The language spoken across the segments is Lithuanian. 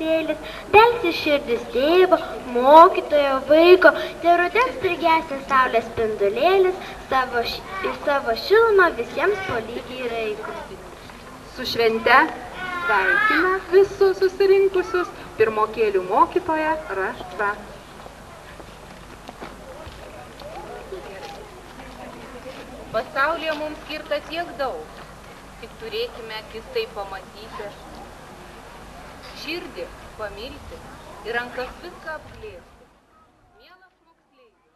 vakarėlis, delsi širdis tėvo, mokytojo, vaiko, tai rudens prigesęs saulės spindulėlis, savo šilumą visiems po lygiai raiko. Su švente sveikina visus susirinkusius pirmokėlių mokytoja Rašta. Pasaulyje mums skirta tiek daug, tik turėkime akis tai pamatyti, širdį pamilti ir rankas viską apglėsti. Mielas moksleivis,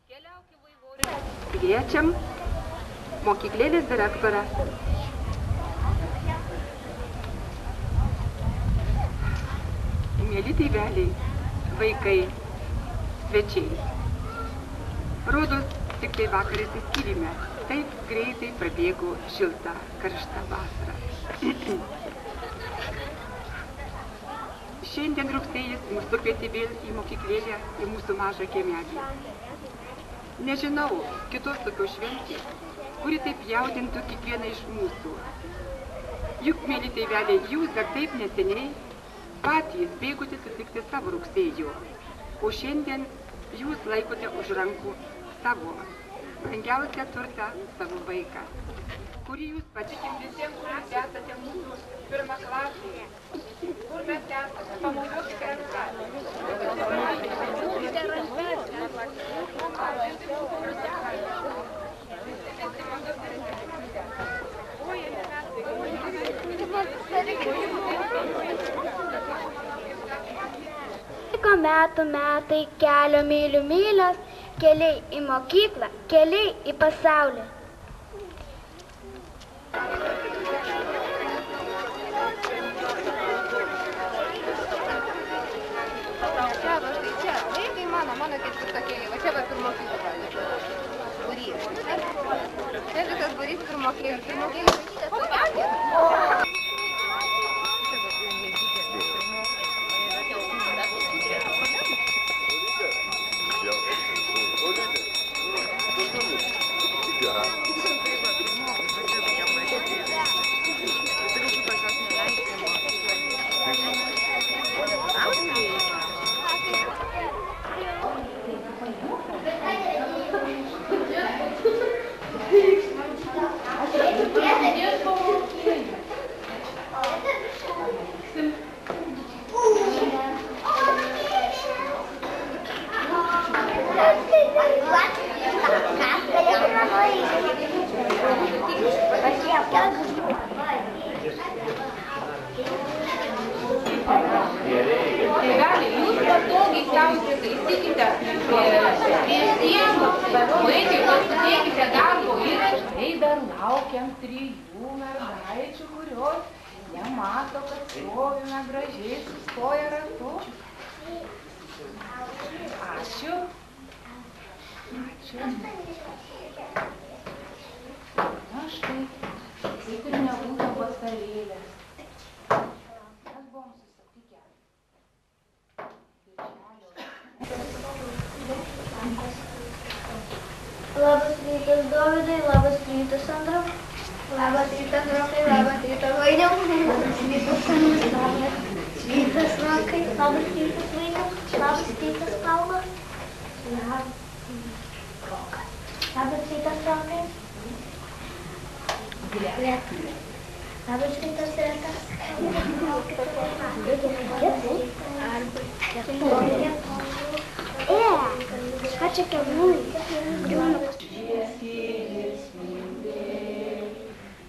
keliauk į Vaivorykštę. Kviečiam mokyklėlės direktorę. Mieli tėveliai, vaikai, svečiai. Rodos, tik tai vakar įsiskyrėme. Taip greitai prabėgo šilta, karšta vasara. Šiandien rugsėjis mus pakvietė vėl į mokyklėlę, į mūsų mažą kiemelį. Nežinau kitos tokios šventės, kuri taip jaudintų kiekvieną iš mūsų. Juk, mieli tėveliai, jūs dar taip neseniai patys bėgote sutikti savo rugsėjo, o šiandien jūs laikote už rankų savo brangiausią turtą, savo vaiką, kurį jūs patikim visiems, kuris esate mūsų pirmaklasėje. Kur mes esate? Pamojuokite ranką. Metų metai, kelio mylių mylios, keliai į mokyklą, keliai į pasaulį. Čia, va štai čia, vaikai mano ketvirtokėliai, va čia va pirmokėliai. Būrys. Čia visas būrys pirmokėliai. Pirmokėliai vaikytės papakė. Labas rytas, Dovydai, labas rytas, Andra. Labas rytas, Rokai, labas rytas, Vainiau. Labas rytas, Andra. Labas rytas, Rokai, labas rytas, Vainiau. Labas rytas, Paula. Labas rytas, Rokai. Labas rytas, Retas. Ką čia kevnui?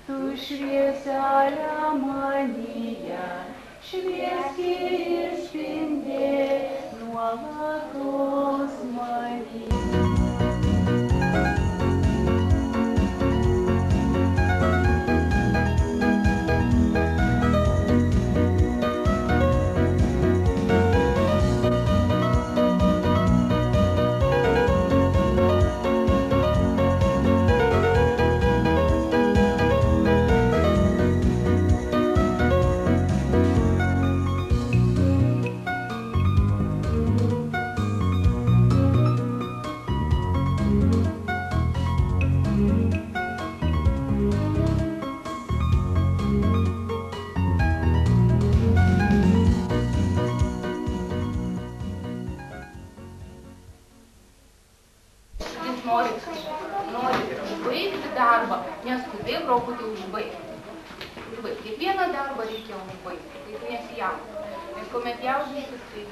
Tu švieselę manyje, švieski ir spindėk nuolatos manyje. norite užbaigti darbą, neskubėk truputį užbaigti. Kiekvieną darbą reikia užbaigti, tai tu nesijaudink. Nes kuomet jaudinsis, tai...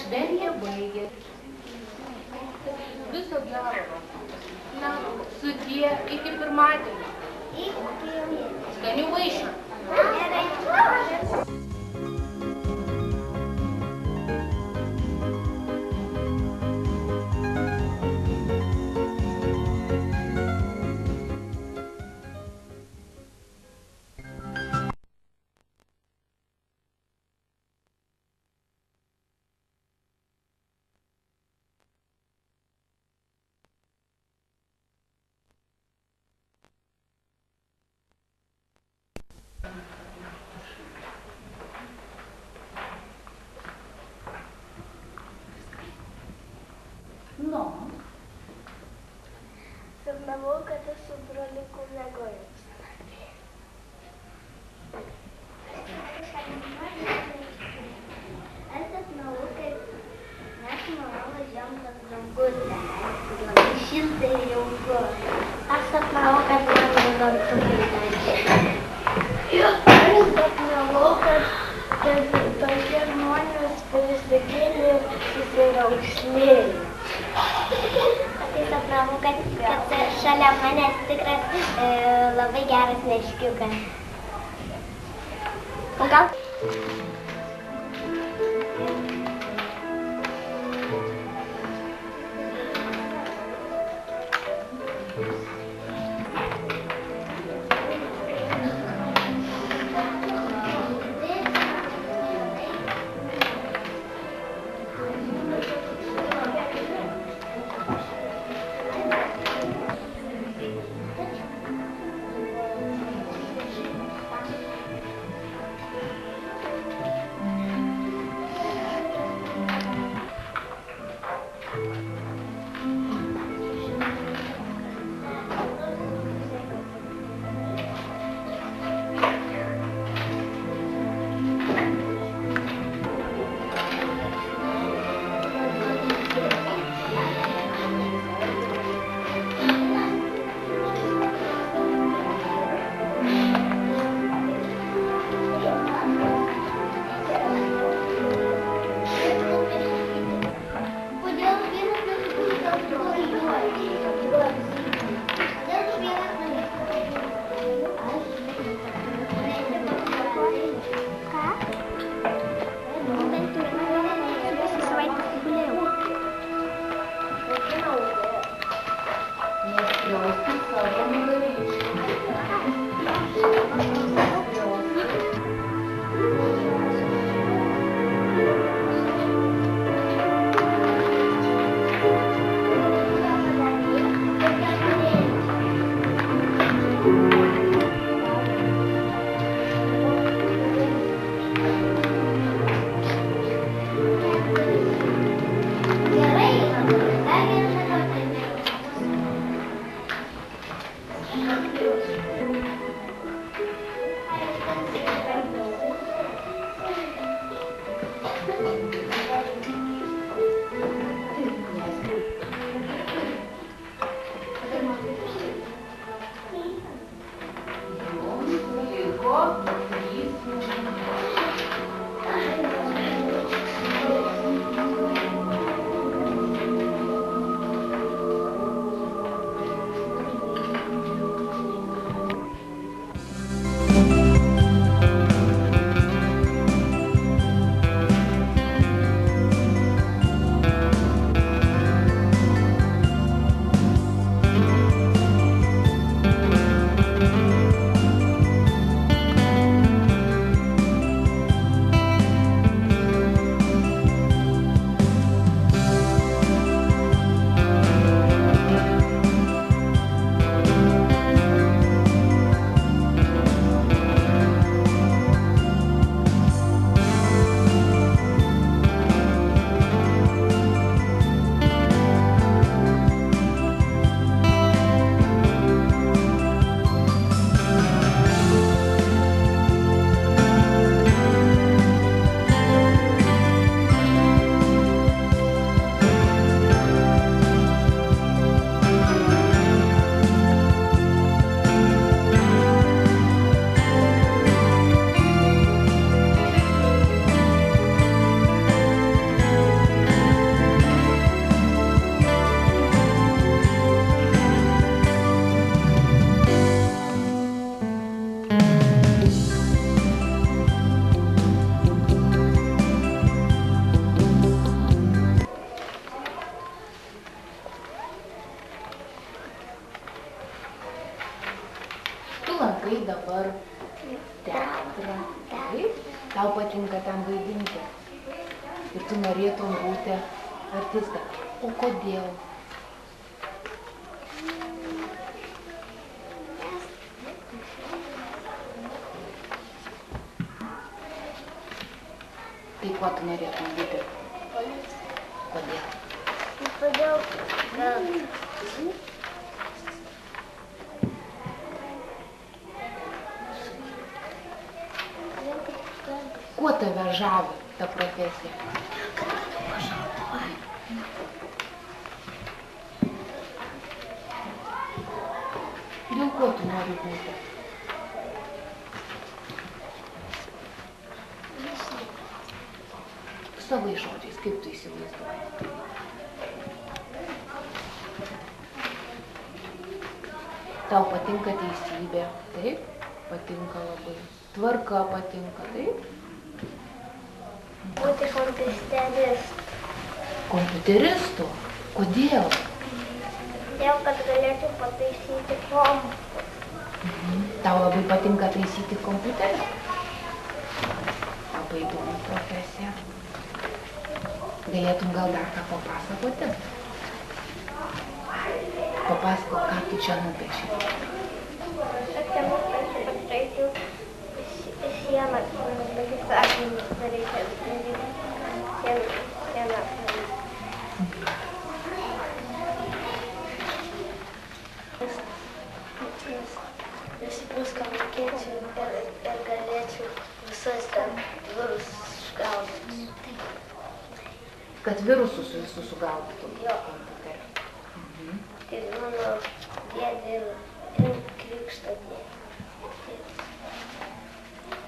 Šventė baigėsi. Viso gero. Na, sudie iki pirmadienio. Skanių vaišių. Sapnavau, kad esu broliukų miegoju. Aš sapnavau, kad mes su mama važiuojam pas draugus. Labai šilta ir jauku. Aš sapnavau, kad man dantukai dažė. Aš sapnavau, kad tokie žmonės prisikėlė susiraukšlėjo. Tai sapnavau, kad šalia manęs tikras labai geras meškiukas. O gal? patinka ten vaidinti. Ir tu norėtum būti artistė. O kodėl? Tai kuo tu norėtum būti? Kodėl? Todėl, kad Kuo tave žavi ta profesija? Dėl ko tu nori būti? Savai žodžiais, kaip tu įsivaizduoji? Tau patinka teisybė, taip? Patinka labai. Tvarka patinka, taip? būti kompiuteristu. Kompiuteristu? Kodėl? Todėl, kad galėčiau pataisyti kompą. Tau labai patinka taisyti kompiuterį? Labai įdomi profesija. Galėtum gal dar ką papasakoti? Papasakok, ką tu čia nupieši. Aš ten nupiešiu sieną, tokius akmenis reikia daryti. Sieną. Viską mokėčiau ir galėčiau visas ten virusus išgaudyti. Kad virusus visus sugaudytum Jo. kompiuterį. Ir mano dėdė ir krikšto dėdė.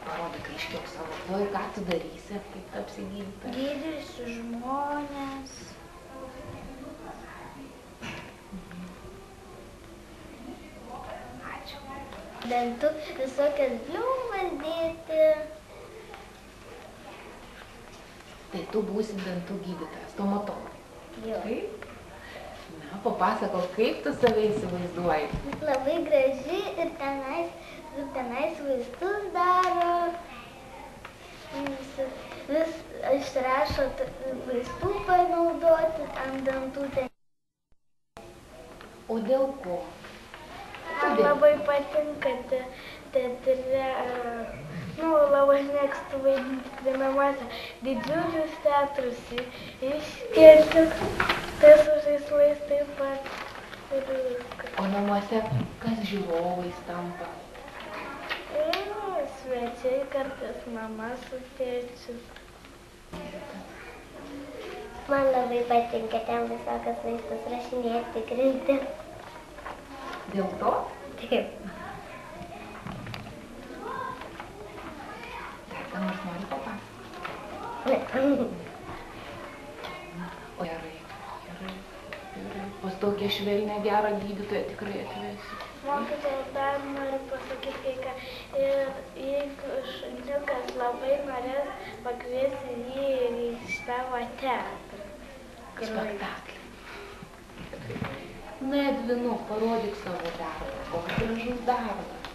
Parodyk aiškiau savo ploj, ką tu darysi, kaip tapsi gydytoja. Gydysiu žmonės. Ačiū. Dantų visokias bliumas dėti. Tai tu būsi dantų gydytojas, stomatologė. Jo. Taip? Na, papasakok, kaip tu save įsivaizduoji. Labai graži ir tenais vaistus daro. Vis išrašo vaistų panaudoti ant dantų. O dėl ko? Man labai patinka teatre. Labai mėgstu vaidinti treniruotę. Didžiulius teatrus iškelti. Tai su žaislais taip pat. Ir viskas. O namuose kas žiūrovais tampa? Svečiai kartais mama su tėčiu. Man labai patinka ten visokias vaistus rašinėti, tikrinti. Dėl to? Taip. Dar ką nors nori papasakoti? O gerai. Pas tokią švelnę gerą gydytoją tikrai atvesi. Mokytojas dar noriu pasakyti, kad jeigu šuniukas labai norės, pakviesi jį į savo teatrą. Spektaklį. Na, Edvinu, parodyk savo darbą. Koks gražus darbas.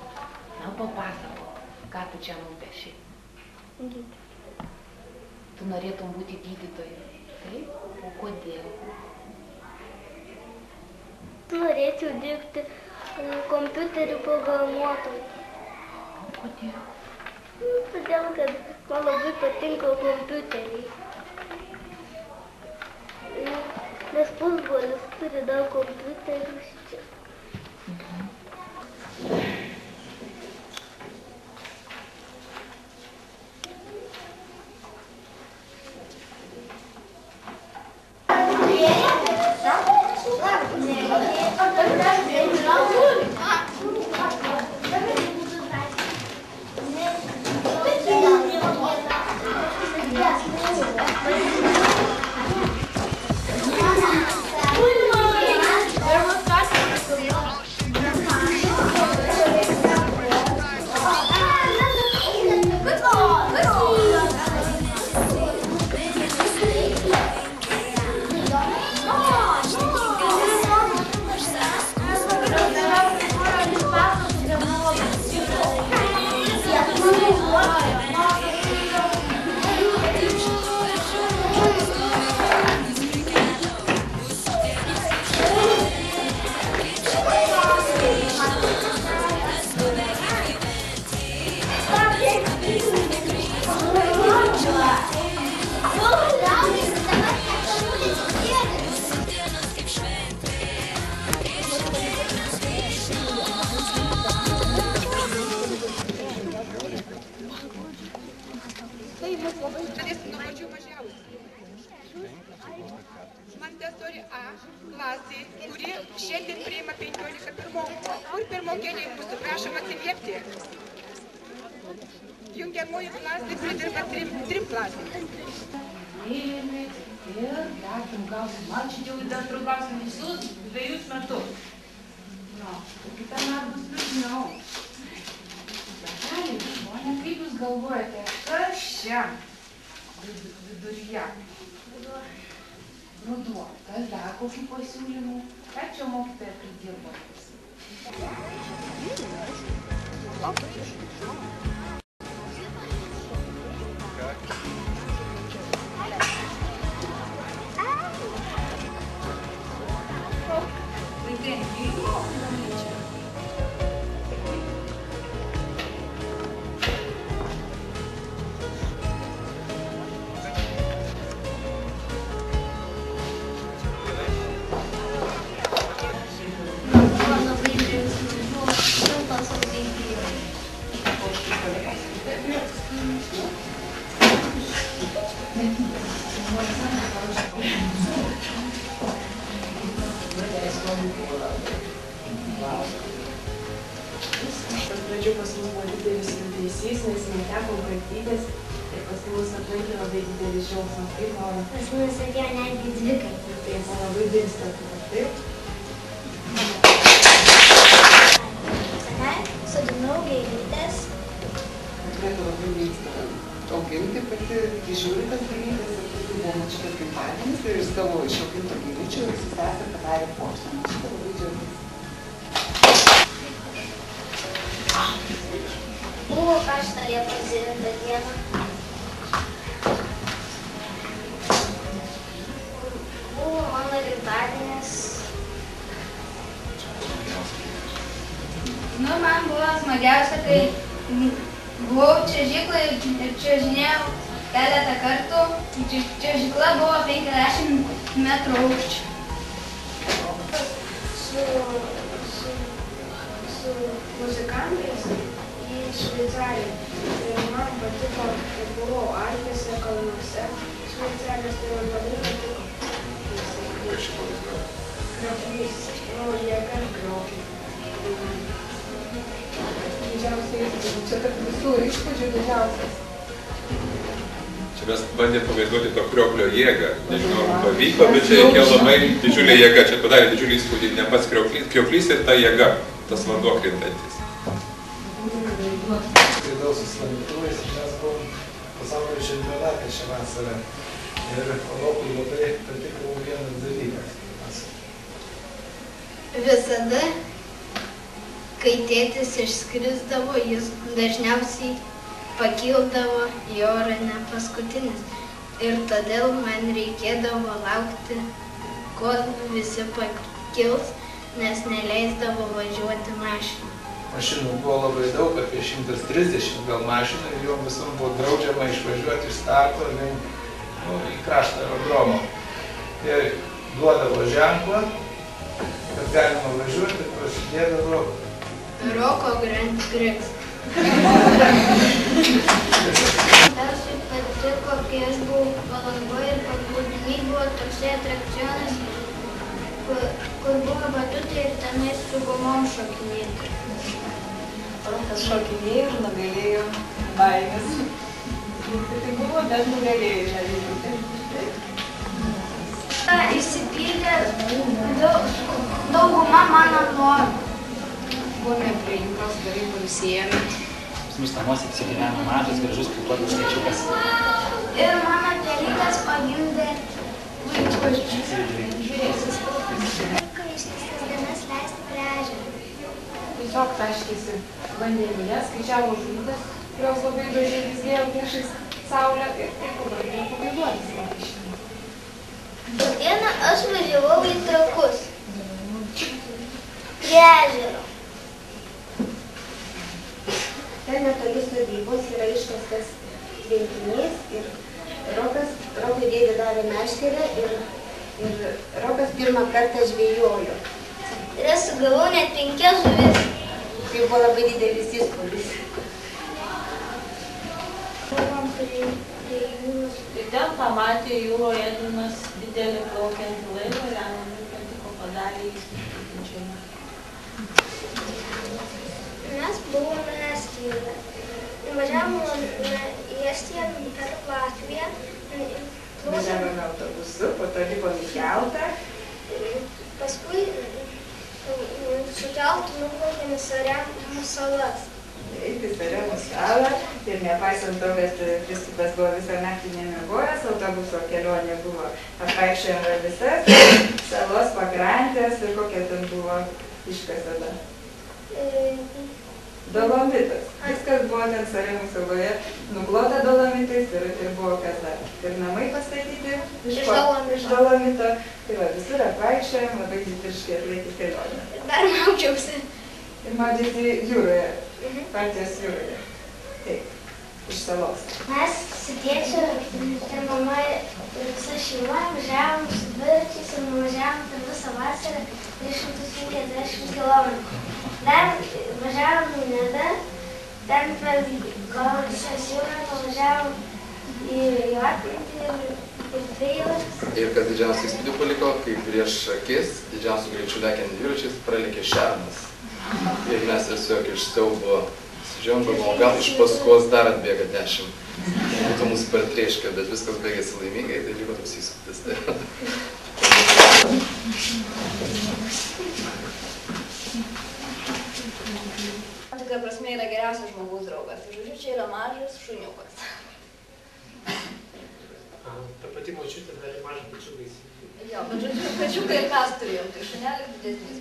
Na, papasakok, ką tu čia nupieši. Tu norėtum būti gydytoju. Taip? O kodėl? Norėčiau dirbti kompiuterių programuotojų. O kodėl? Todėl, kad man labai patinka kompiuteriai. Nes pusbrolis turi daug kompiuterių čia. Pradėsim nuo pačių mažiausių. Montessori A klasė, kuri šiandien priima 15 pirmokų. Kur pirmokėliai mūsų, prašom atsiliepti. Jungiamoji klasė pridirba 3 klasėmis. Mylimi ir dar trumpiausiai. Man čia jau dar trumpiausiai visus 2 metus. Na, kitą metą bus liūdniau. Gali, žmonė, kaip jūs galvojate, kas čia viduryje? Ruduo. Kas dar kokių pasiūlymų? Ką čia mokytoja pridirbo? Pradžių pas mus buvo didelis liūdesys, nes netekom kantrybės ir pas mus aplankė labai didelis džiaugsmas. Kaip mano? Pas mus atėjo netgi 2 kartus. Tai man labai didelis startumas, taip? Sodinau gėlytes. Tikrai labai mėgsta auginti pati, žiūri tas gėlytes ir pati buvo mačiukas gimtadienis ir iš savo išauginto gėlyčių ir su sesė padarė puokštę. Šitą labai džiaugiasi. Buvo karšta Liepos 9 dieną. Buvo mano gimtadienis. Nu, man buvo smagiausia, kai buvau čiuožykloj ir čiuožinėjau keletą kartų. Čiuožykla buvo 50 metrų aukščio. Su muzikantais į Šveicariją. Ir man patiko, kad buvau Alpėse, Kalnuose. Šveicarijos tai man labai patiko. Krioklys. Jėga ir krioklį. Didžiausiai įspūdžių. Čia tarp visų įspūdžių didžiausias. Čia mes bandėm pavaizduoti to krioklio jėgą. Nežinau, ar pavyko, bet čia reikėjo labai didžiulė jėga. Čia padarė didžiulį įspūdį. Ne pats krioklys ir ta jėga, tas vanduo krintantis. Skaidau su slandytuvais ir mes buvom pasaulio čempionate šią vasarą. Ir Europui labai patiko vienas dalykas. Visada, kai tėtis išskrisdavo, jis dažniausiai pakildavo į orą ne paskutinis. Ir todėl man reikėdavo laukti, kol visi pakils, nes neleisdavo važiuoti mašiną. Mašinų buvo labai daug, apie 130 gal mašinų ir jom visom buvo draudžiama išvažiuoti iš starto į kraštą aerodromo. Ir duodavo ženklą, kad galima važiuoti ir prasidėdavo Roko Grand Prix. Labiausiai patiko, kai aš buvau Palangoje ir paplūdimy buvo toksai atrakcionas, kur buvo batutai ir tenais su gumom šokinėti. Rokas šokinėjo ir nugalėjo baimės. Tai buvo, bet nugalėjo realybę. Išsipildė dauguma mano norų. Buvome prie jūros, gerai pailsėjome. Pas mus namuose apsigyveno mažas, gražus, pūkuotas skaičiukas. Ir mano tėvykas pagimdė vaikučius. Kai ištisas dienas leisti prie ežero. Tiesiog taškėsi vandenyje, skaičiavo žuvytes, kurios labai gražiai vizgėjo priešais saulę ir taip pabandė pagaiduoti savo išėjimą. Po dieną aš važiavau į Trakus. Prie ežero. Ten netoli sodybos yra iškastas tvenkinys ir padarė meškerę ir Rokas pirmą kartą žvejojo. Ir aš sugavau net 5 žuvis. Tai buvo labai didelis įspūdis. Tai ten pamatė jūroje vienas didelį plaukiantį laivą ir jam patiko padarė įspūdį. Mes buvome Estijoje. Važiavome į Estiją per Latviją. Važiavome autobusu, po to lipom į keltą. Paskui su keltu nuplaukėme į Saremų salas. Taip, į Saremų salą. Ir nepaisant to, kad Kristupas buvo visą naktį nemiegojęs, autobuso kelionė buvo. Apvaikščiojome visas salos pakrantės ir kokia ten buvo iškasada. Dolomitas. Viskas buvo ten Saremų saloje, nuklota dolomitais ir buvo kas dar. Ir namai pastatyti iš dolomito. Tai va, visur apvaikščiojom, labai didžiškai atlaikė kelionę. Dar maudžiausi. Ir maudžiausi jūroje, Baltijos jūroje. Taip, iš salos. Mes su tėčiu ir mama ir visa šeima važiavom su dviračiais ir nuvažiavom per visą vasarą 350 km. Dar važiavom į Nidą, ten per Baltijos jūrą pavažiavom į Juodkrantę ir Preilą. Ir kas didžiausią įspūdį paliko, kai prieš akis didžiausių greičių lekiant dviračiais pralėkė šernas. Ir mes tiesiog iš siaubo žiūrėjom, o gal iš paskos dar atbėga 10. Būtų mūsų pertrėškė, bet viskas baigėsi laimingai, tai liko toks įspūdis. Tokia prasme yra geriausias žmogaus draugas. Tai žodžiu, čia yra mažas šuniukas. Ta pati močiutė darė mažą kačiuką įsigyti. Jo, bet žodžiu, kačiuką ir mes turėjom, tai šunelis didesnis.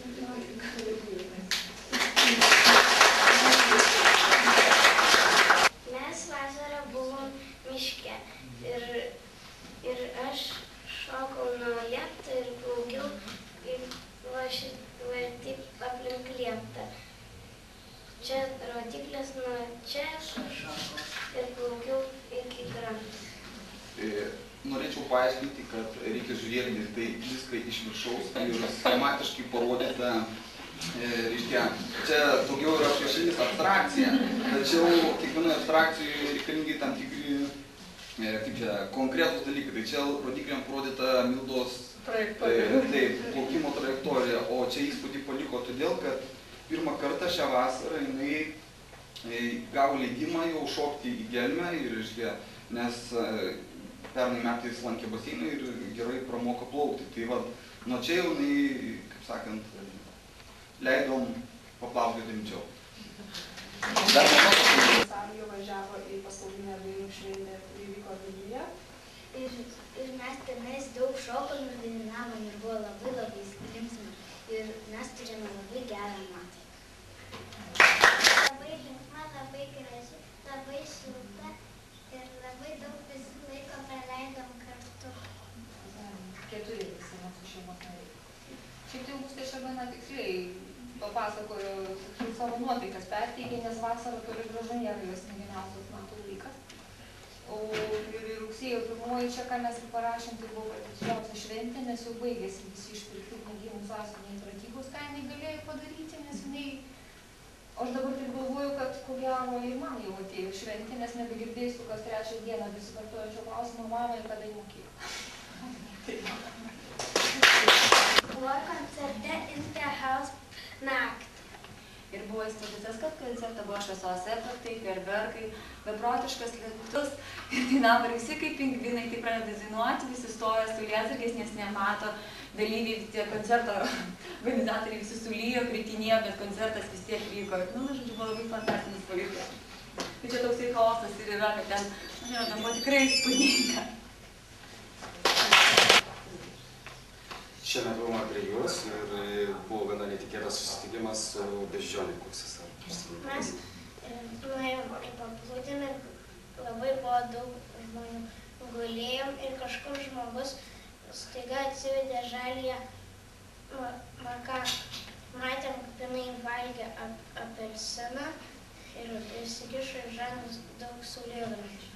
Mes vasarą buvom miške ir aš šokau nuo liepto ir plaukiau va taip aplink lieptą. Čia rodiklės nuo čia šokau ir plaukiau iki kranto. Norėčiau paaiškinti, kad reikia žiūrėti tai viską iš viršaus ir schematiškai parodyta. Reiškia, čia daugiau yra priešinis abstrakcija, tačiau kiekvienoje abstrakcijoje reikalingi tam tikri, kaip čia, konkretūs dalykai. Tai čia rodikliam parodyta Mildos plaukimo trajektorija, o čia įspūdį paliko todėl, kad pirmą kartą šią vasarą jinai gavo leidimą jau šokti į gelmę, ir, reiškia, nes pernai metais lankė baseiną ir gerai pramoko plaukti. Tai va, nuo čia jau jinai, kaip sakant, leidom paplaukioti rimčiau. Sąjunga važiavo į pasaulinę dainų šventę, kuri vyko Vilniuje. Ir mes tenais daug šokom ir dainavom ir buvo labai linksma. Ir mes turėjome labai gerą nuotaiką. Labai linksma, labai graži, labai šilta ir labai daug visi laiko praleidom kartu. 4 visi mūsų šeimos nariai. Šiaip tai Augustė čia gana tiksliai papasakojo savo nuotaikas perteigė, nes vasara toli gražu nėra jos mėgiamiausias metų laikas. O ir rugsėjo 1 čia, ką mes ir parašėm, tai buvo didžiausia šventė, nes jau baigėsi visi išpirkti knygynų sąsiuviniai pratybos, ką jinai galėjo padaryti, nes jinai... Aš dabar taip galvoju, kad ko gero ir man jau atėjo šventė, nes nebegirdėsiu kas 3 dieną besikartojančio klausimo mamai, kada į mokyklą. Buvo koncerte In the House naktį. Ir buvo įspūdis tas, kad koncerte buvo šviesos efektai, fejerverkai, beprotiškas lietus ir dainavo visi kaip pingvinai, tai pradeda dainuoti, visi stoja saulėsargiais, nes nemato dalyviai, tie koncerto organizatoriai visi sulyjo, kritinėjo, bet koncertas vis tiek vyko. Nu, žodžiu, buvo labai fantastinis vaizdas. Tai čia toksai chaosas ir yra, kad ten, nežinau, ten buvo tikrai įspūdinga. Šiemet buvome prie jūros ir buvo gana netikėtas susitikimas su beždžionių kursas. Mes nuėjom į paplūdimį, labai buvo daug žmonių, gulėjom ir kažkur žmogus staiga atsivedė žalią maką. Matėm, kad jinai valgė apelsiną ir įsikišo į žandus daug saulėgrąžų.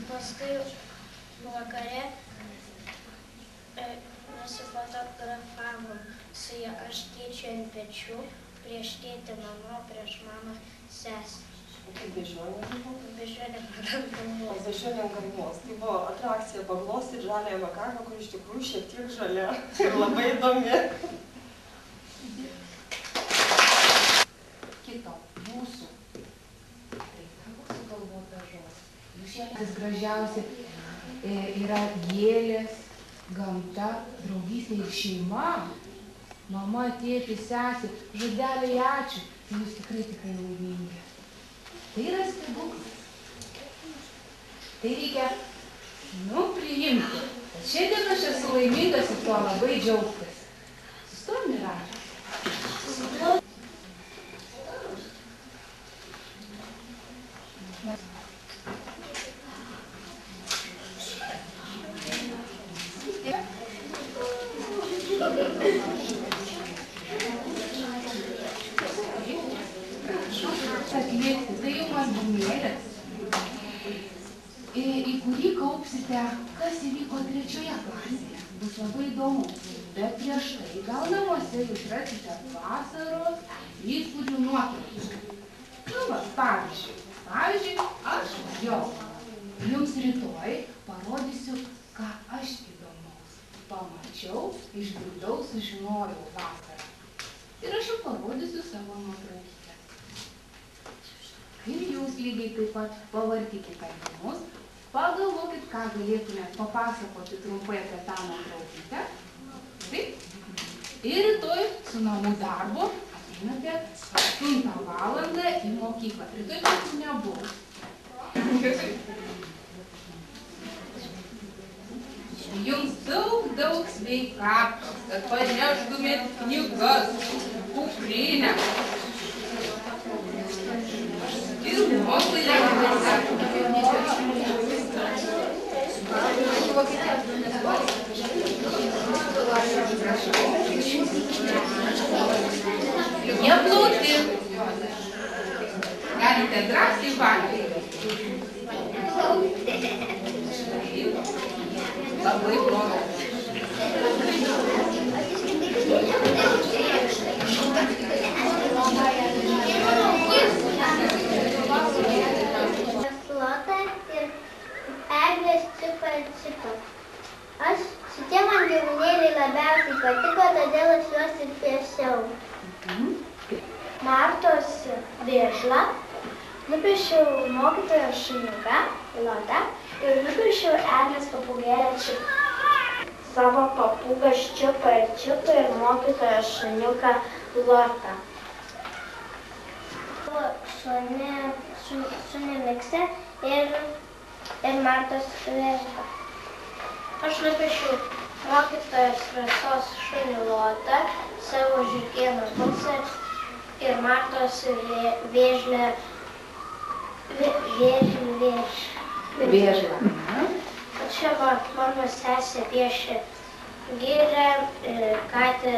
Paskui vakare nusifotografavom su ja, aš tėčiu ant pečių, prieš tėtį mama, prieš mamą sesę. Kaip bežionė buvo? Bežionė ant galvos. Bežionė ant galvos. Tai buvo atrakcija paglostyti žaliąją makaką, kur iš tikrųjų šiek tiek žalia ir labai įdomi. Kito, mūsų. Tai tavo sugalvota žodis. Jūs jiems gražiausia yra gėlės, gamta, draugystė ir šeima. Mama, tėtis, sesė, žodeliai ačiū. Jūs tikrai laimingi. Tai yra stebuklas. Tai reikia, priimti. Bet šiandien aš esu laimingas ir tuo labai džiaugtis. Sustojom, Miraža. Sustojom. Atlikti, tai jau albumėlis, į kurį kaupsite, kas įvyko 3 klasėje. Bus labai įdomu, bet prieš tai gal namuose jūs rasite vasaros įspūdžių nuotraukų. Pavyzdžiui, aš jau jums rytoj parodysiu, ką aš įdomaus pamačiau, išgirdau, sužinojau vasarą. Ir aš jau parodysiu savo nuotrauką. Ir jūs lygiai taip pat pavartykite albumus, pagalvokit, ką galėtumėt papasakoti trumpai apie tą nuotraukytę. Taip? Ir rytoj su namų darbu ateinate 8 valandą į mokyklą. Rytoj tokių nebus. Jums daug sveikatos, kad paneštumėt knygas, kuprinę. Ir mokslai neplauti. Galite drąsiai valgyti. Labai blogai. Lota ir eglės cipa. Šitie man gyvūnėliai labiausiai patiko, todėl aš juos ir piešiau. Martos vėžlą, nupiešiau mokytojo šuniuką, Lotą, ir nupiešiau eglės papūgėlę Čipą. Savo papūgas Čipą ir mokytojo šuniuką Lotą. Šunį miksę ir Martos vėžlą. Aš nupiešiau mokytojos Rasos šunį Lotą, savo žiurkėną Bucą ir Martos vėžlę. Vėžlą. Čia mano sesė piešė gyrę, katę,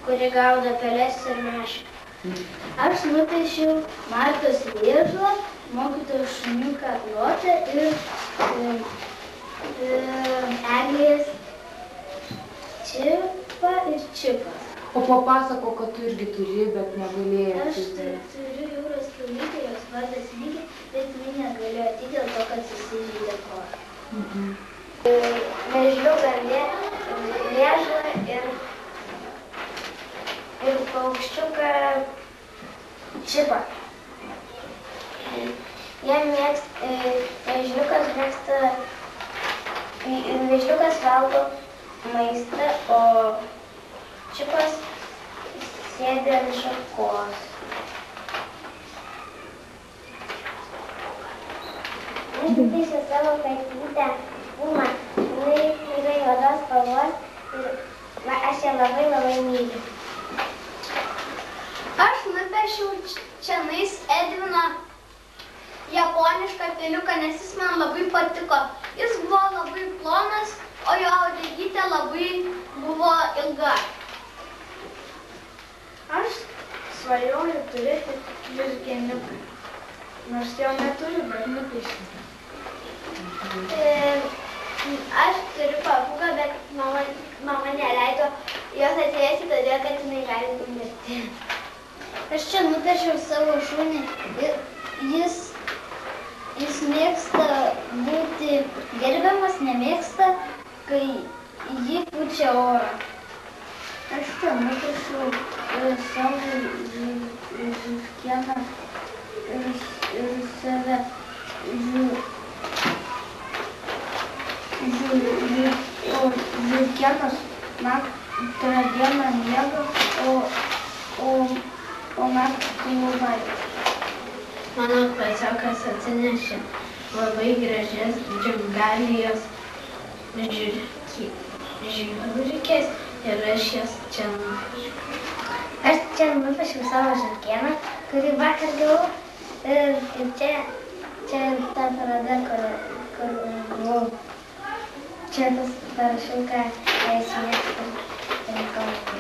kuri gaudo peles ir mešką. Aš nupiešiau Martos vėžlą, mokytojo šuniuką Lotą ir eglės Čipą ir Čipas. O papasako, kad tu irgi turi, bet negalėjai. Aš turiu jūros kiaulytę, jos vardas Lygi, bet ji negalėjo ateiti dėl to, kad susižeidė koją. Vėžliuką vėžlą ir paukščiuką Čipą. Vėžliukas valgo maistą, o Čipas sėdi ant šakos. Aš nupiešiau savo katytę Pumą. Jinai yra juodos spalvos ir aš ją labai myliu. Aš nupiešiau čionais Edvino japonišką peliuką, nes jis man labai patiko. Jis buvo labai plonas, o jo uodegytė labai buvo ilga. Aš svajoju turėti vižgėniuką, nors jo neturiu, bet nupiešiu. mama neleido jos atvesti, todėl kad jinai gali numirti. Aš čia nupiešiau savo šunį. Jis mėgsta būti gerbiamas, nemėgsta, kai jį pučia orą. Aš čia nupiešiau savo žiurkieną ir save žiurkienas naktį dieną miega, o naktį valgo. Mano klasiokas atsinešė labai gražias džiungalijos žiurkės ir aš jas čia nupiešiau. Aš čia nupiešiau savo žiurkieną, kurį vakar gavau. Ir čia ta paroda, kur buvau. Čia tas parašiau, ką jis mėgsta ir kalbą.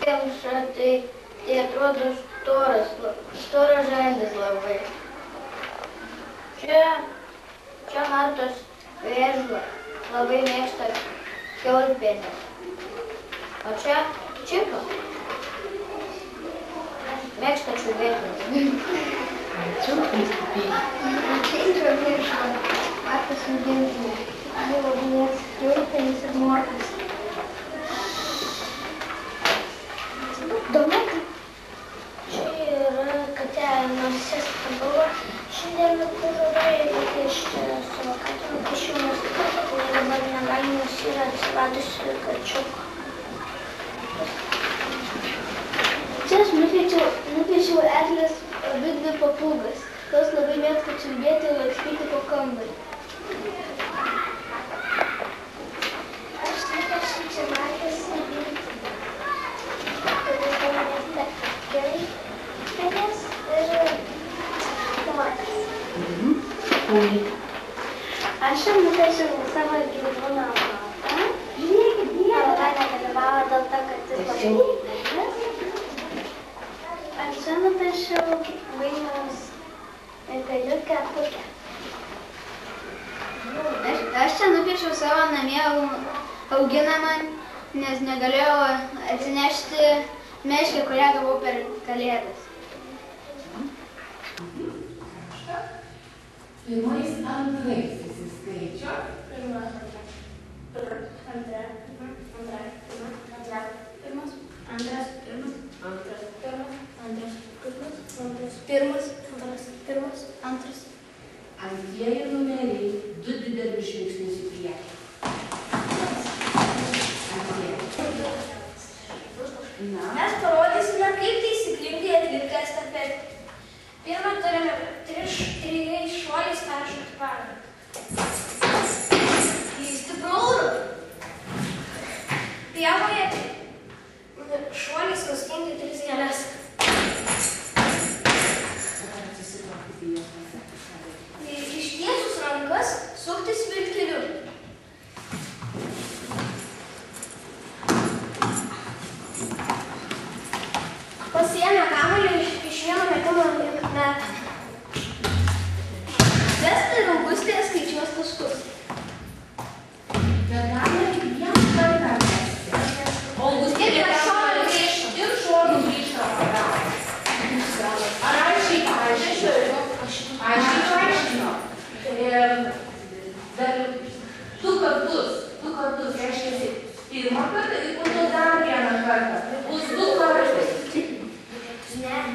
Kelša, tai atrodo storas žandis labai. Čia Martos vėžla labai mėgsta kiaulpienę. O čia Čika mėgsta čiulbėti. Čia vėžla, Martas vėžla. Buvo mėgsta kiaulpienis ir morkas. Domek. Čia yra katė Narcisės Pabalo. Šiandien reikia iš savo katę nupiešiau, nes dabar negali, nes yra atsiradusi kačiuko. Čia aš nupiešiau eglės abidvi papūgas. Jos labai mėgsta čiulbėti ir lakstyti po kambarį. Aš nupiešiau čia Martas ir Aš nupiešiau savo gyvūną Matą. Mama nedalyvavo dėl to, kad jis labai didelis. Aš čia nupiešiau vainiaus galiukę Pukę. Aš čia nupiešiau savo namie auginamą, nes negalėjau atsinešti meškę, kurią gavau per Kalėdas. Pirmais antrais įsiskaičio. Pirmas. Antras. Antrieji numeriai 2 didelius žingsnius į priekį. Mes parodysime, kaip taisyklingai atlikti estafetę. Pirmą turime 3 šuoliais peršokti parą. Į stiprų urų. Pievoje šuoliais nuskinti 3 gėles. Ištiesus rankas suktis vilkeliu. Pasiėmę kamuolį iš vieno metimo metą. Vesti raugustėje skaičiuos taškus. Bet galime tik vieną kartą mesti. Augustė ir šonų grįžta pagal. Ar aiškiai paaiškino? Aiškiai paaiškino. Dar 2 kartus, reiškia pirmą kartą ir po to dar vieną kartą. Bus 2 kartus.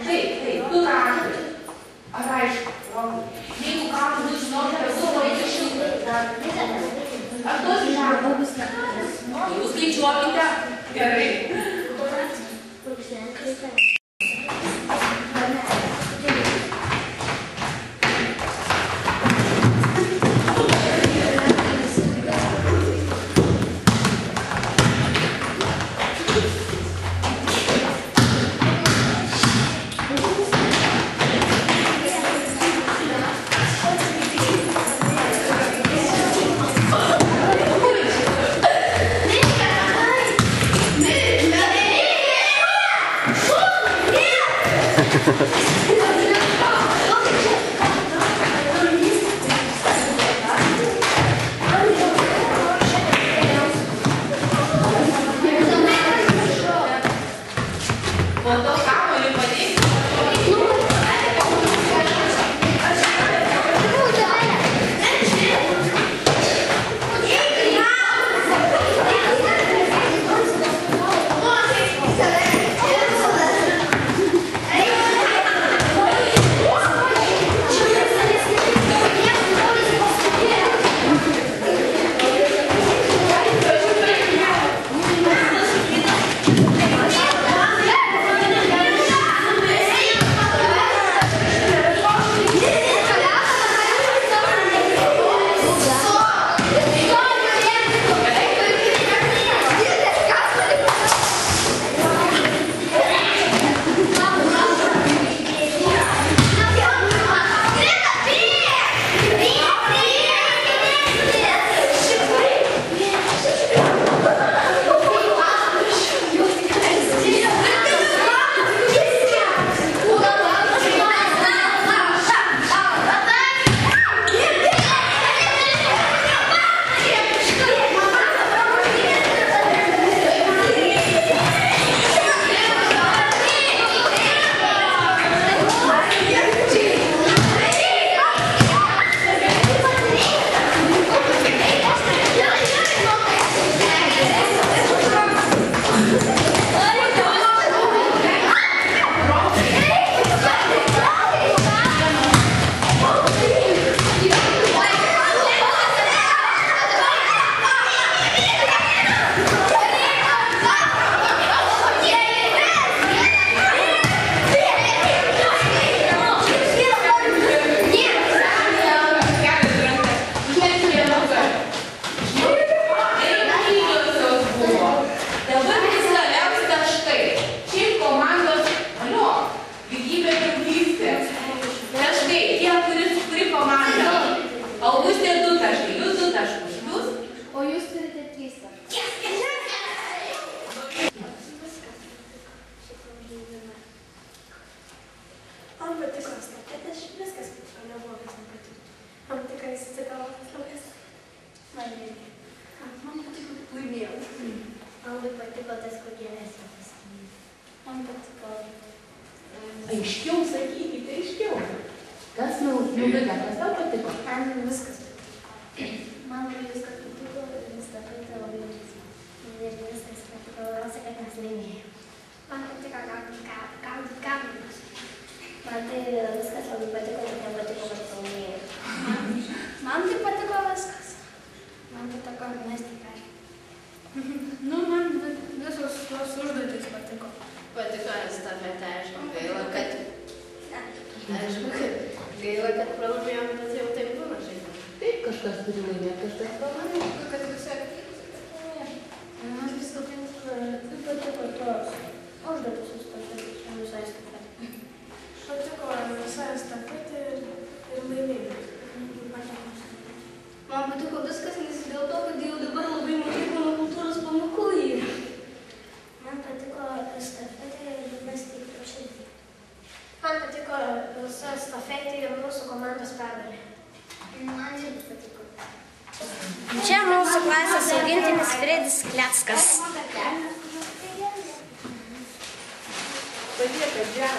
Taip, 2 raštai. Ar aišku, Rokai? Jeigu kam bus žinoti, kad savo reikia šiltai. Ar tos žinoti? Jūs skaičiuokite. Gerai. Šūk! O jūs turite 3 taškus. Man patiko estafetė, viskas patiko, nebuvo kas nepatiko. Man tikrai įsitikavo tas laukas. Man irgi. Man patiko, kaip laimėjau. Man labai patiko tas, kur gėlės paskynys. Man patiko. Aiškiau sakykite, aiškiau. Kas nuliga, kas tau patiko? Man viskas patiko. Man labai viskas patiko, estafetė labai linksma. Ir viskas patiko, labiausiai, kad mes laimėjome. Man patiko gaudyt kamuolius. Man tai viskas labai patiko, bet nepatiko, kad laimėjome. Man tai patiko viskas. Man patiko mesti kažką. Nu, man visos tos užduotys patiko. Patiko estafetė, aišku, gaila, kad pralaimėjom, bet jau taip būna žaidimai. Taip, kažkas turi laimėti, kažkas pralaimėti. Kad visi aktyvūs. Man vis patiko tos užduotys vis patiko visai estafetė. Patiko visai estafetė ir laimėjimas. Man patiko viskas, nes dėl to, kad jau dabar labai mažai kūno kultūros pamokų yra. Man patiko estafetė ir mesti krepšinį. Man patiko visa estafetė ir mūsų komandos pergalė. Man irgi patiko. Čia mūsų klasės augintinis Fredis Kleckas.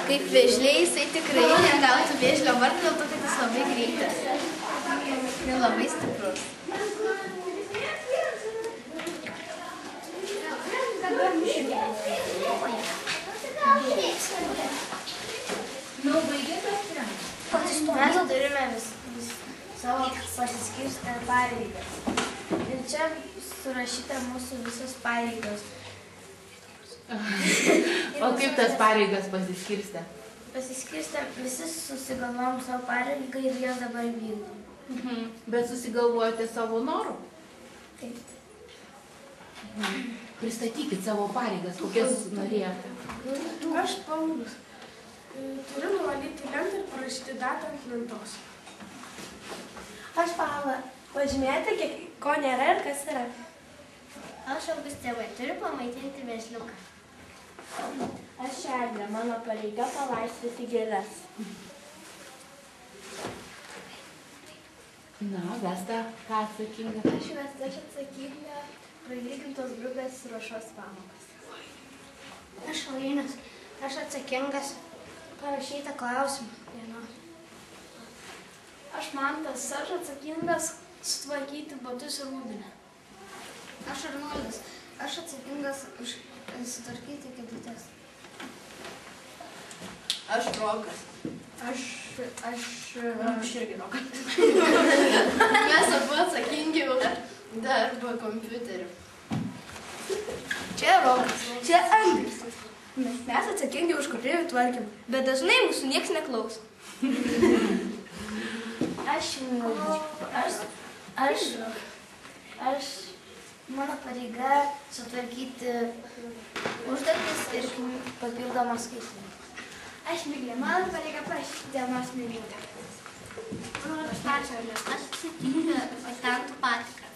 Kaip vėžliai, jisai tikrai negautų vėžlio vardą, dėl to, kad jis labai greitas. Ir labai stiprus. Nu, baigėtas trendas. Mes turime savo pasiskirstę pareigas. Ir čia surašyta mūsų visos pareigos. O kaip tas pareigas pasiskirstė? Pasiskirstę, visi susigalvom savo pareigą ir jas dabar vykdom. Bet susigalvojate savo norų? Taip. Pristatykit savo pareigas, kokias norėjote. Aš Paulius. Turiu nuvalyti lentą ir parašyti datą ant lentos. Aš Paula. Pažymėti, ko nėra ir kas yra. Aš Augustėvai, turiu pamaitinti vėžliuką. Aš Eglė, mano pareiga palaistyti gėles. Na, Vesta, ką atsakinga? Aš Vesta, aš atsakinga prailgintos grupės ruošos pamokas. Aš Laurynas, aš atsakingas parašyti klausimą dienos. Aš Mantas, aš atsakingas sutvarkyti batus ir rūbinę. Aš Arnoldas, aš atsakingas už sutvarkyti kėdutes. Aš Rokas. Aš irgi Rokas. Mes abu atsakingi už darbą kompiuteriu. Čia Rokas, čia Andrius. Mes atsakingi už kompiuterių tvarkymą, bet dažnai mūsų nieks neklauso. Mano pareiga sutvarkyti užduotis ir papildomas skaitimą. Aš Miglė, mano pareiga parašyti dienos minutę. Aš atsakinga patentų patikrą.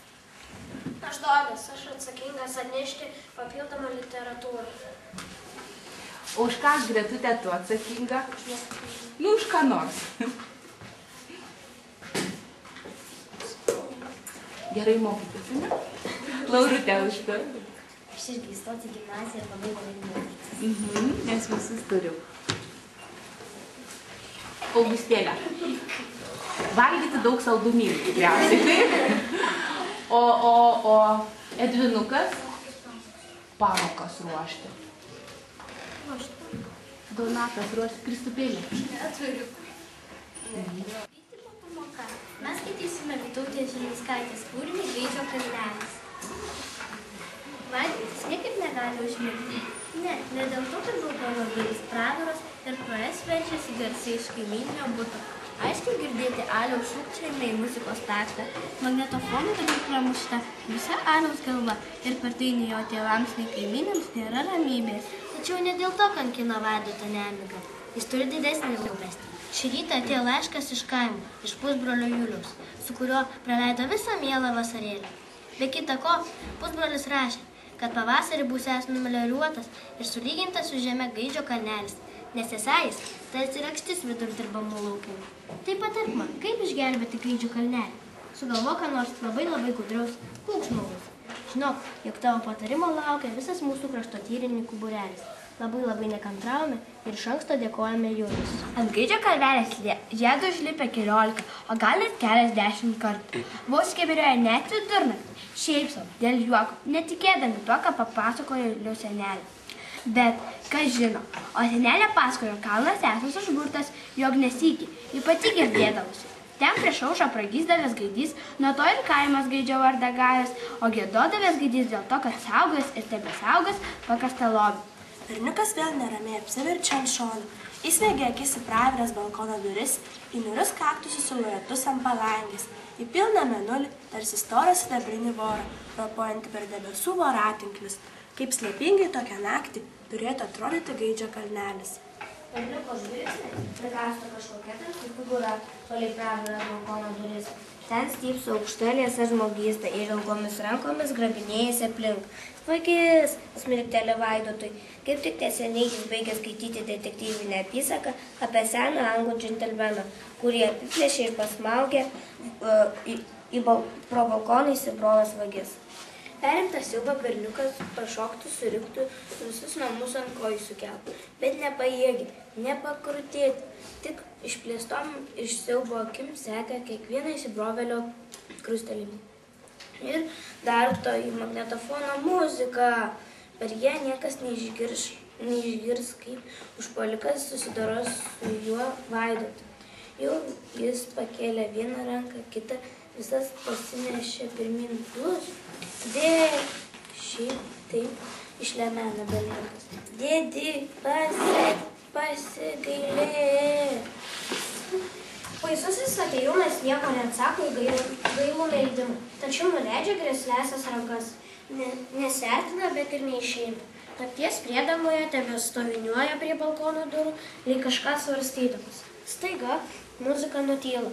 Aš Dodas, aš atsakingas atnešti papildomą literatūrą. O už ką Gretutė tu atsakinga? Nu, už ką nors. Gerai mokytis, ne? Laurutė už to. Aš irgi įstoti į gimnaziją ir labai gerai mokytis. Nes visus turiu. Augustėlė. Valgyti daug saldumynų, tikriausiai. O Edvinukas pamokas ruošti. Donatas ruošti Kristupėlį. Neturiu. Vystymo pamoka. Mes skaitysime Vytautės Žilinskaitės kūrinį Greičio kalnelis. Valgytis niekaip negali užmigti. Ne dėl to, kad balkono durys praviros ir pro jas verčiasi garsai iš kaimyninio buto. Aiškiai girdėti Aliaus šūkčiojimai į muzikos taktą. Magnetofonų dabar pramušta visa Aliaus galva ir per tai nei jo tėvams, nei kaimynams nėra ramybės. Tačiau ne dėl to kankino Vaidotą nemigą. Jis turi didesnį rūpestį. Šį rytą atėjo laiškas iš kaimo, iš pusbrolio Juliaus, su kuriuo praleido visą mielą vasarėlį. Be kita ko, pusbrolis rašė, kad pavasarį būsęs numelioruotas ir sulygintas su žeme Gaidžio kalnelis, nes esais tarsi rakštis vidur dirbamų laukimų. Taip patark man, kaip išgelbėti Gaidžio kalnelį? Sugalvok ką nors labai gudraus, būk žmogus. Žinok, jog tavo patarimo laukia visas mūsų kraštotyrininkų būrelis. Labai nekantraujame ir iš anksto dėkojame jums. Ant Gaidžio kalvelės žiedu užlipę 14, o gal net keliasdešimt kartų. Vos kebirioja net vidurnaktį, šiaip sau, dėl juoko, netikėdami to, ką papasakojo liu senelė. Bet, kas žino, o senelė pasakojo, kalnas esas užburtas, jog nesykį, ji pati girdėdavusi. Ten prieš aušrą pragyzdavęs gaidys, nuo to ir kaimas Gaidžio vardą gavęs, o giedodavęs gaidys dėl to, kad saugas ir tebesaugas pakastą lobį. Berniukas vėl neramiai apsiverčia ant šono. Įsmeigė akis į praviras balkono duris, į niūrius kaktusus siluetus ant palangės, į pilną mėnulį, tarsi storą sidabrinį vorą, ropojantį per debesų voratinklius. Kaip slėpingai tokią naktį turėtų atrodyti Gaidžio kalnelis. Berniuko žvilgsnis prikasto kažkokia tamsi figūra, toliai praviras balkono duris. Ten stypso aukšta liesa žmogysta ir ilgomis rankomis grabinėjasi aplink. Svagis, smirktelė Vaidotui, kaip tik neseniai jis baigė skaityti detektyvinę apysaką apie seną anglų džentelmeną, kurį apiplėšė ir pasmaugė pro balkoną įsibrovęs vagis. Perimtas siaubo berniukas pašoktų, suriktų, visus namus ant kojų sukeltų, bet nepajėgė, nepakrutėti, tik išplėstom iš siaubo akim seka kiekvieną įsibrovėlio krustelėjimą. Ir dar to į magnetofono muziką, per ją niekas neišgirs, kaip užpuolikas susidoros su juo Vaidotu. Jau jis pakėlė vieną ranką, kitą, visas pasinešė pirmin plus. Šiaip taip išlemena berniukas. Dėdi, pasigailė. Baisusis atėjūnas nieko neatsako į gailų meldimą, tačiau nuleidžia grėslesias rankas. Nesertina, bet ir neišeina. Nakties priedamoje tebestoviniuoja prie balkono durų, lyg kažką svarstydamas. Staiga muzika nutyla.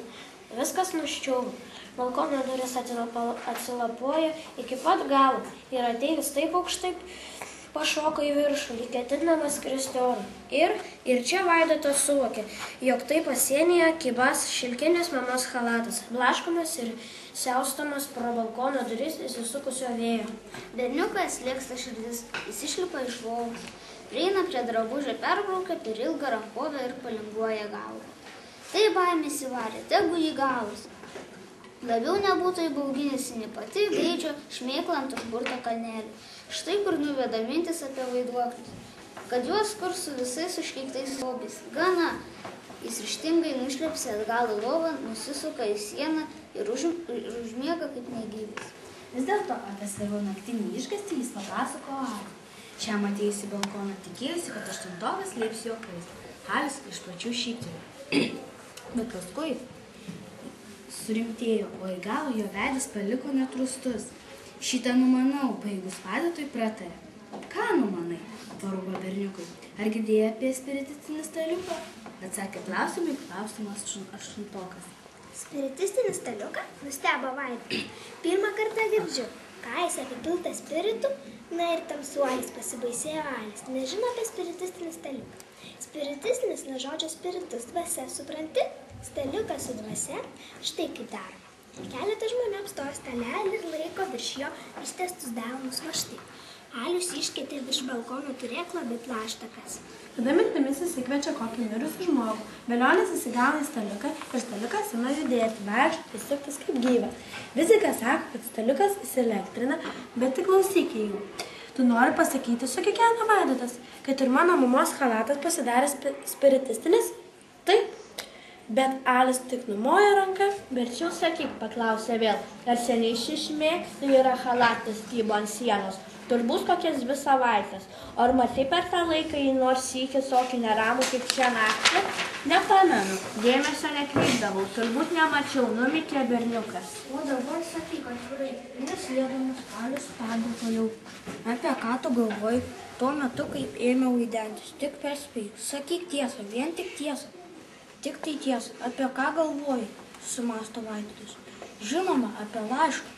Viskas nuščiūva. Balkono durys atsilapoja iki pat galo ir ateivis taip aukštai pašoko į viršų, lyg ketinamas skristi oru. Ir čia Vaidotas suvokė, jog tai pasienyje kibas šilkinis mamos chalatas, blaškomas ir siaustamas pro balkono duris įsisukusio vėjo. Berniukas lėksta širdis, jis išlipa iš lovos, prieina prie drabužio, perbraukia per ilgą rankovę ir palinguoja galvą. Tai baimės įvarė, tegu jį galas. Labiau nebūtų įbauginęs nei pati Gaidžio šmėkla ant užburto kalnelį. Štai kur nuveda mintis apie vaiduoklius. Kad juos kur su visais užkeiktais lobiais. Gana. Jis ryžtingai nušlepsia atgal į lovą, nusisuka į sieną ir užmiega kaip negyvas. Vis dėlto apie savo naktinį išgąstį jis papasako Aliui. Čia atėjusi balkoną tikėjusi, kad aštuntokas lieps juokais. Alius iš plačių šyptelėjo. Bet paskui surimtėjo, o į galą jo veidas paliko netrustus. Šitą numanau, baigus Vaidotui pratarė. Ką numanai? Parūgo berniukui. Ar girdėjai apie spiritistinį staliuką? Atsakė klausimui klausimas aštuntokas. Spiritistinį staliuką? Nustebo Vaidotas. Pirmą kartą girdžiu. Ką jis apipiltas spiritu? Na ir tamsuolis pasibaisėjo Alis. Nežino apie spiritistinį staliuką. Spiritistinis nuo žodžio spiritus, dvasia, supranti? Staliukas su dvasia, štai kaip daroma. Keletas žmonių apstojo stalelį ir laiko virš jo ištiestus delnus va štai. Alius iškėtė virš balkono turėklą, bet plaštakas. Tada mintimis įsikviečia kokį mirusį žmogų. Velionis įsigauna į staliuką ir staliukas ima judėti, vaikščioti, įsuktis kaip gyvas. Fizikas sako, kad staliukas įsielektrina, bet tik klausykė jų. Tu nori pasakyti, sukikeno Vaidotas, kad ir mano mamos chalatas pasidarė spiritistinis? Taip. Bet Alis tik numojo ranką. Verčiau sakyk, paklausė vėl, ar seniai ši šmėkla yra chalatas kybo ant sienos. Turbūt kokias 2 savaitės. Ar matai per tą laiką jį nors sykį tokį neramų kaip šią naktį? Nepamenu. Dėmesio nekreipdavau. Turbūt nemačiau. Numykė berniukas. O dabar sakyk atvirai. Neslėdamas Alis tado toliau. Apie ką tu galvoji? Tuo metu, kaip ėmiau įdentis. Tik perspėjau. Sakyk tiesą. Vien tik tiesą. Tik tai tiesa, apie ką galvoji, sumasto Vaidotas. Žinoma, apie laišką.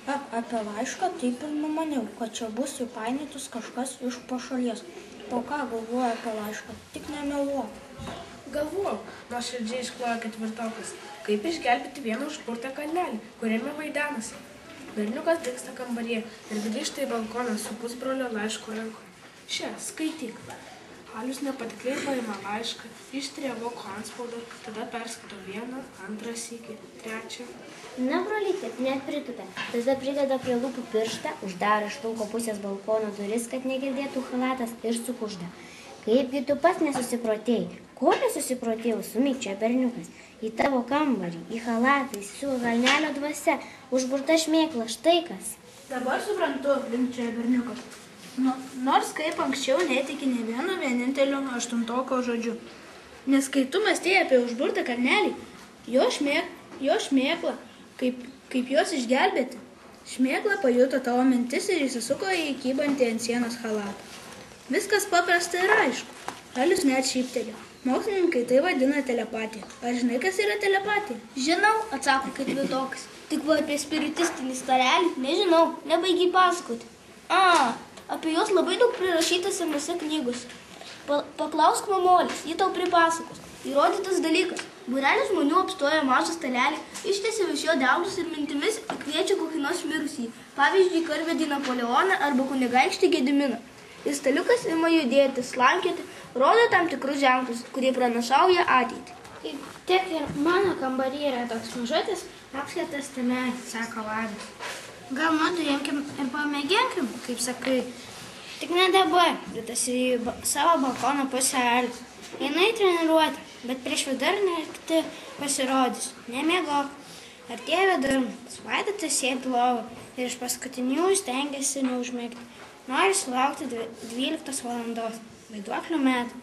Apie laišką taip ir numaniau, kad čia bus įpainėtas kažkas iš pašalies. O ką galvoja apie laišką? Tik nemeluok. Galvoju, nuoširdžiai išklojo ketvirtokas, kaip išgelbėti vieną užburtą kalnelį, kuriame vaidenasi. Berniukas dingsta kambaryje ir grįžta į balkoną su pusbrolio laiško rankoje. Čia, skaityk. Alius nepatikliai paima laišką, ištria voko antspaudą, tada perskaito vieną, antrą sykį, trečią. Na, brolytė, net pritupia. Tada prideda prie lūpų pirštą, uždaro iš lauko pusės balkono duris, kad negirdėtų chalatas ir sukužda. Kaipgi tu pats nesusiprotėjai? Ko nesusiprotėjau, sumykčioja berniukas. Į tavo kambarį, į chalatą, įsisuko kalnelio dvasia, užburta šmėkla, štai kas. Dabar suprantu, linkčioja berniukas. Nors kaip anksčiau netiki ne vieno vienintelio aštuntoko žodžiu. Nes kai tu mąstėjai apie užburtą kalnelį, jo šmėklą, kaip jos išgelbėti. Šmėkla pajuto tavo mintis ir įsisuko į kybantį ant sienos chalatą. Viskas paprasta ir aišku. Alius net šyptelėjo. Mokslininkai tai vadina telepatija. Ar žinai, kas yra telepatija? Žinau, atsako ketvirtokas. Tik va apie spiritistinį starelį nežinau, nebaigiai pasakoti. Apie juos labai daug prirašyta senose knygos. Paklausk mamolės, ji tau pripasakos. Įrodytas dalykas. Būrelis žmonių apstoja mažą stalelį, ištiesia virš jo delnus ir mintimis kviečia kokį nors mirusį. Pavyzdžiui, karvedį Napoleoną arba kunigaikštį Gediminą. Ir staliukas ima judėti, slankioti, rodo tam tikrus ženklus, kurie pranašauja ateitį. Tiek ir mano kambaryje yra toks mažutis apskėtas temelis, sako Vaidas. Gal mudu imkim ir pamėginkim, kaip sakai. Tik ne dabar, ritasi į savo balkono pusę Alius. Eina į treniruotę, bet prieš vidurnaktį pasirodys. Nemiegok. Artėja vidurnaktys. Vaidotas sėdi lovą ir iš paskutinių stengiasi neužmigti. Nori sulaukti 12 valandos, vaiduoklių metų.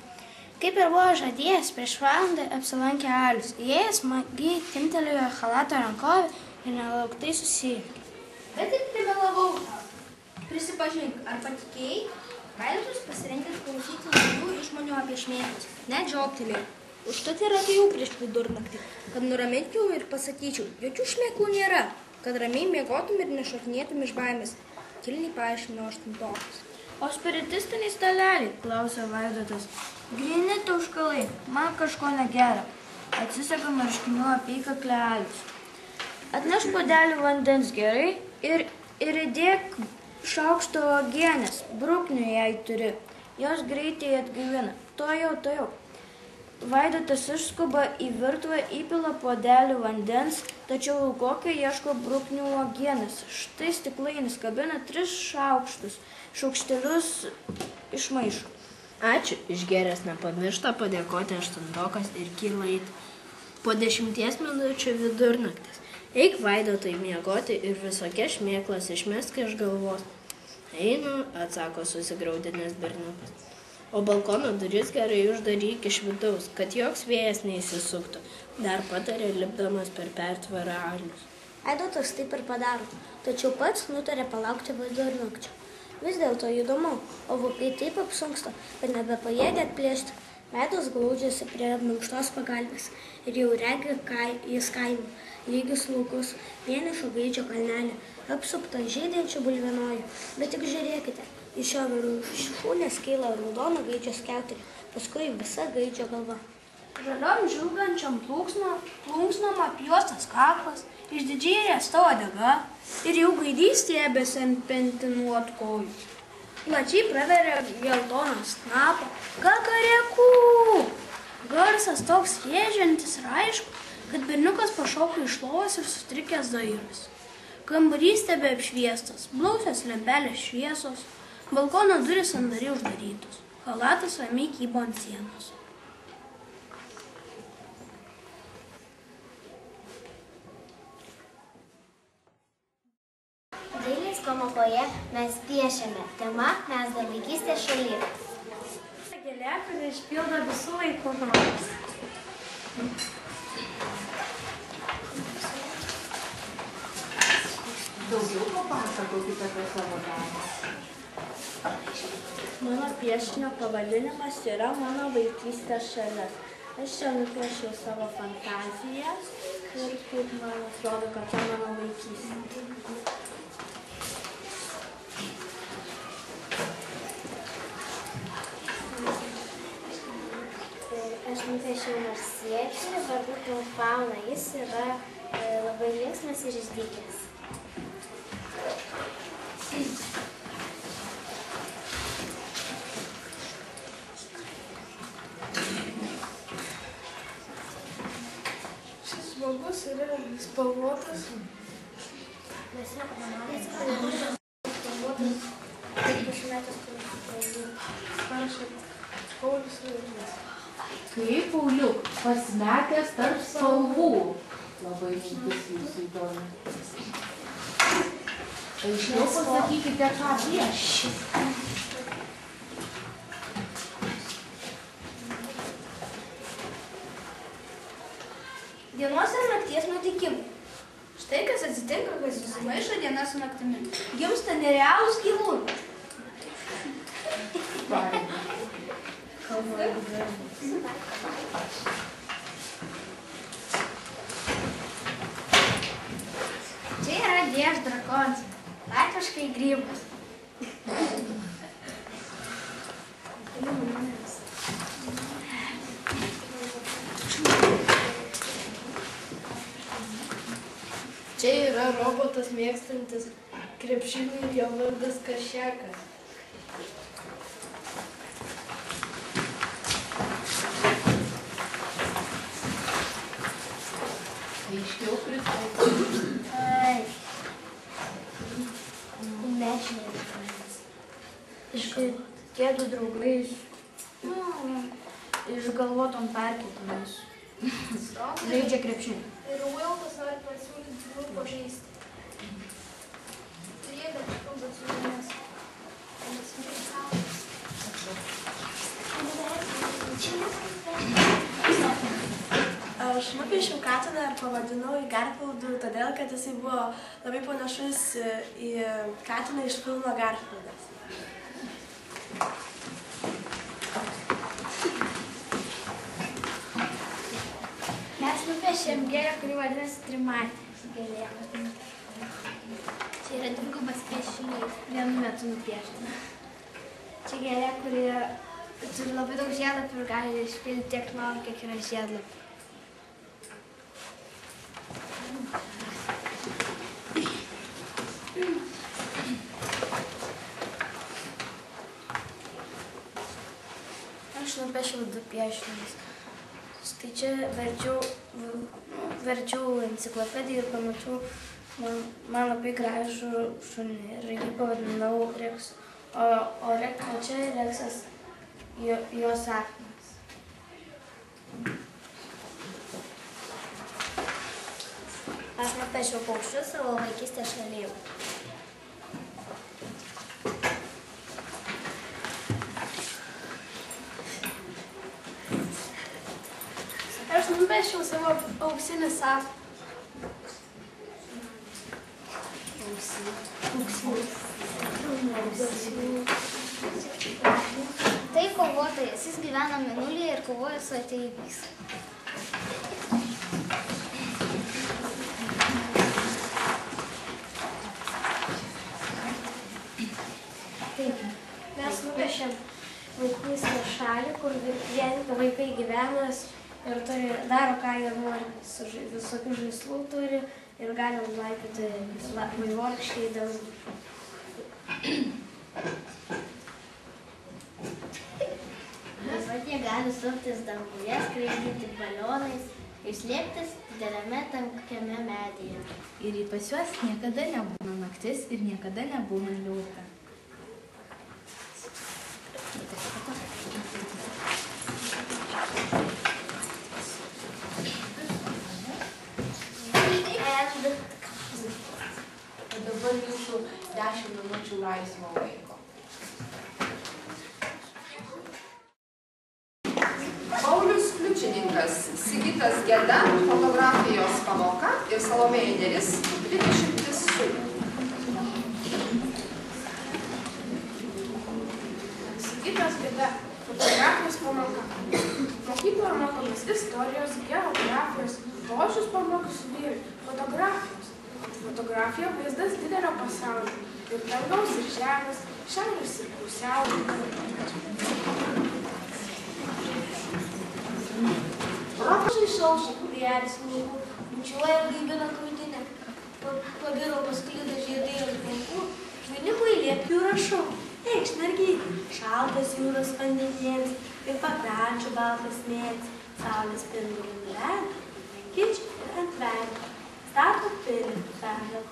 Kaip ir buvo žadėjęs, prieš valandą apsilankė Alius. Įėjęs smagiai timtelėjo chalato rankovę ir nelauktai susijuokė. Bet ir primelavau tau. Prisipažink, ar patikėjai? Vaidotas pasirinkęs klausyti naujų išmonių apie šmėklas. Net žioptelėjau. Užtat ir atėjau prieš vidurnaktį, kad nuraminčiau ir pasakyčiau, jokių šmėklų nėra, kad ramiai miegotum ir nešokinėtum iš baimės. Kilniai paaiškino aštuntokas. O spiritistiniai staleliai, klausė Vaidotas. Gryni tauškalai, man kažko negera. Atsiseka marškinių apykaklę Alius. Atneš puodelį vandens gerai ir įdėk šaukšto uogienės, bruknių jei turi. Jos greitai atgaivina. Tojau. Vaidotas išskuba į virtuvę, įpila puodelį vandens, tačiau ilgokai ieško bruknių uogienės. Štai stiklainis kabina 3 šaukštus, šaukštelius išmaišo. Ačiū, išgėręs nepamiršta padėkoti aštuntokas ir kyla eiti. Po 10 minučių vidurnaktis. Eik Vaidotai miegoti ir visokias šmėklas išmesk iš galvos. Einu, atsako susigraudinęs berniukas. O balkono duris gerai uždaryk iš vidaus, kad joks vėjas neįsisuktų. Dar patarė lipdamas per pertvarą Alius. Vaidotas taip ir padaro, tačiau pats nutarė palaukti vidurnakčio. Vis dėlto įdomu, o vaikai taip apsunksta, kad nebepajėgia atplėšti. Veidas glaudžiasi prie minkštos pagalbės ir jau regi jis kaimą, lygius laukus, vienišo gaidžio kalnelį, apsuptą žydinčių bulvienojų. Bet tik žiūrėkite, iš šio viršūnės kyla raudono gaidžio skiauterė, paskui visa gaidžio galva. Žaliom žilgančiom plunksnom apjuostas kaklas, išdidžiai riesta uodega ir jau gaidys stiebėsi ant pentinuotų kojų. Plačiai praveria geltoną snapą. Kakarekų! Garsas toks rėžiantis ir aišku, kad berniukas pašoko iš lovos ir sutrikęs dairosi. Kambarys tebe apšviestas, blausios lempelės šviesos, balkono durys sandariai uždarytos, chalatas ramiai kybo ant sienos. Dailės pamokoje mes piešiame. Tema mes dar vaikystės šalyje. Gėlė, kuri išpildo visų laikų norus. Daugiau papasakokite apie savo darbą. Mano piešinio pavadinimas yra mano vaikystės šalis. Aš čia nupiešiau savo fantazijas ir kaip man atrodo, kad čia mano vaikystė. nupiešiau marsiečių vardu Triumfalną. Jis yra labai linksmas ir išdykęs. Šis žmogus yra spalvotas. Mes nieko nematėme. Spalvotas. Kaip išmetęs Parašė Paulius Rainis. Kaip, Pauliuk, pasimetęs tarp spalvų. Labai mintis jūsų įdomi. Aiškiau pasakykite, ką piešit. Dienos ir nakties nutikimai. Štai kas atsitinka, kai susimaišo diena su naktimi. Gimsta nerealūs gyvūnai. Čia yra dieždrakonis, latviškai grybas. Čia yra robotas mėgstantis krepšinį ir jo vardas Kašekas. Aiškiau pristatyti. Ai. Mečinė reikalas. Tie du draugai išgalvotom perkeitomis. Žaidžia krepšinį. Ir Wilkas nori pasiūlyti jų pažaisti. Ir jie dar kalba su jumis. Aš nupiešiau katiną ir pavadinau jį Garfieldu, todėl kad jisai buvo labai panašus į katiną iš filmo Garfieldas. Mes nupiešėm gėlę, kuri vadinasi trimatė. Gėlė. Čia yra dvigubas piešinys, vienu metu nupiešti. Čia gėlė, kuri turi labai daug žiedlapių ir gali išpildyti tiek nori, kiek yra žiedlapių. Aš nupiešiau du piešinius. Tai čia verčiau enciklopediją ir pamačiau man labai gražų šunį ir jį pavadinau Reksu. O čia Reksas jo sapnas. Aš nupiešiau paukščius savo vaikystės šalyje. Aš nupiešiau savo auksinį sapną. Tai kovotojas, jis gyvena mėnulyje ir kovoja su ateiviais. Taip, mes nupiešėm vaikystės šalį, kur vaikai gyvena ir daro, ką jie nori. Visokių žaislų turi ir galim laipioti vaivorykštę į dangų. Taip jie gali suptis danguje, skraidyti balionais ir slėptis dideliame tankiame medyje. Ir pas juos niekada nebūna naktis ir niekada nebūna liūta. O dabar jūsų 10 minučių laisvo laiko. Paulius Kliučininkas, Sigitas Geda, fotografijos pamoka ir Salomėja Nėris, 20 sūnų. Sigitas Geda, fotografijos pamoka. Mokykloje mokomės istorijos, geografijos, o aš jūs pamokysiu vyrui fotografijos. Fotografija vaizdas didelio pasaulio ir dangaus ir žemės, šiaurės ir pusiaujo. sauso krūjelis laukų, bučiuoja ir gaivina krūtinę. Pabiro pasklido žiedai ant laukų, žvainimui liepiu rašau. Eikš, mergytė, šaltas jūros vandenėlis ir pakrančių baltas smėlis, saulės spindulių nuleido, kičių ir ant veido. Stato pilį perdą.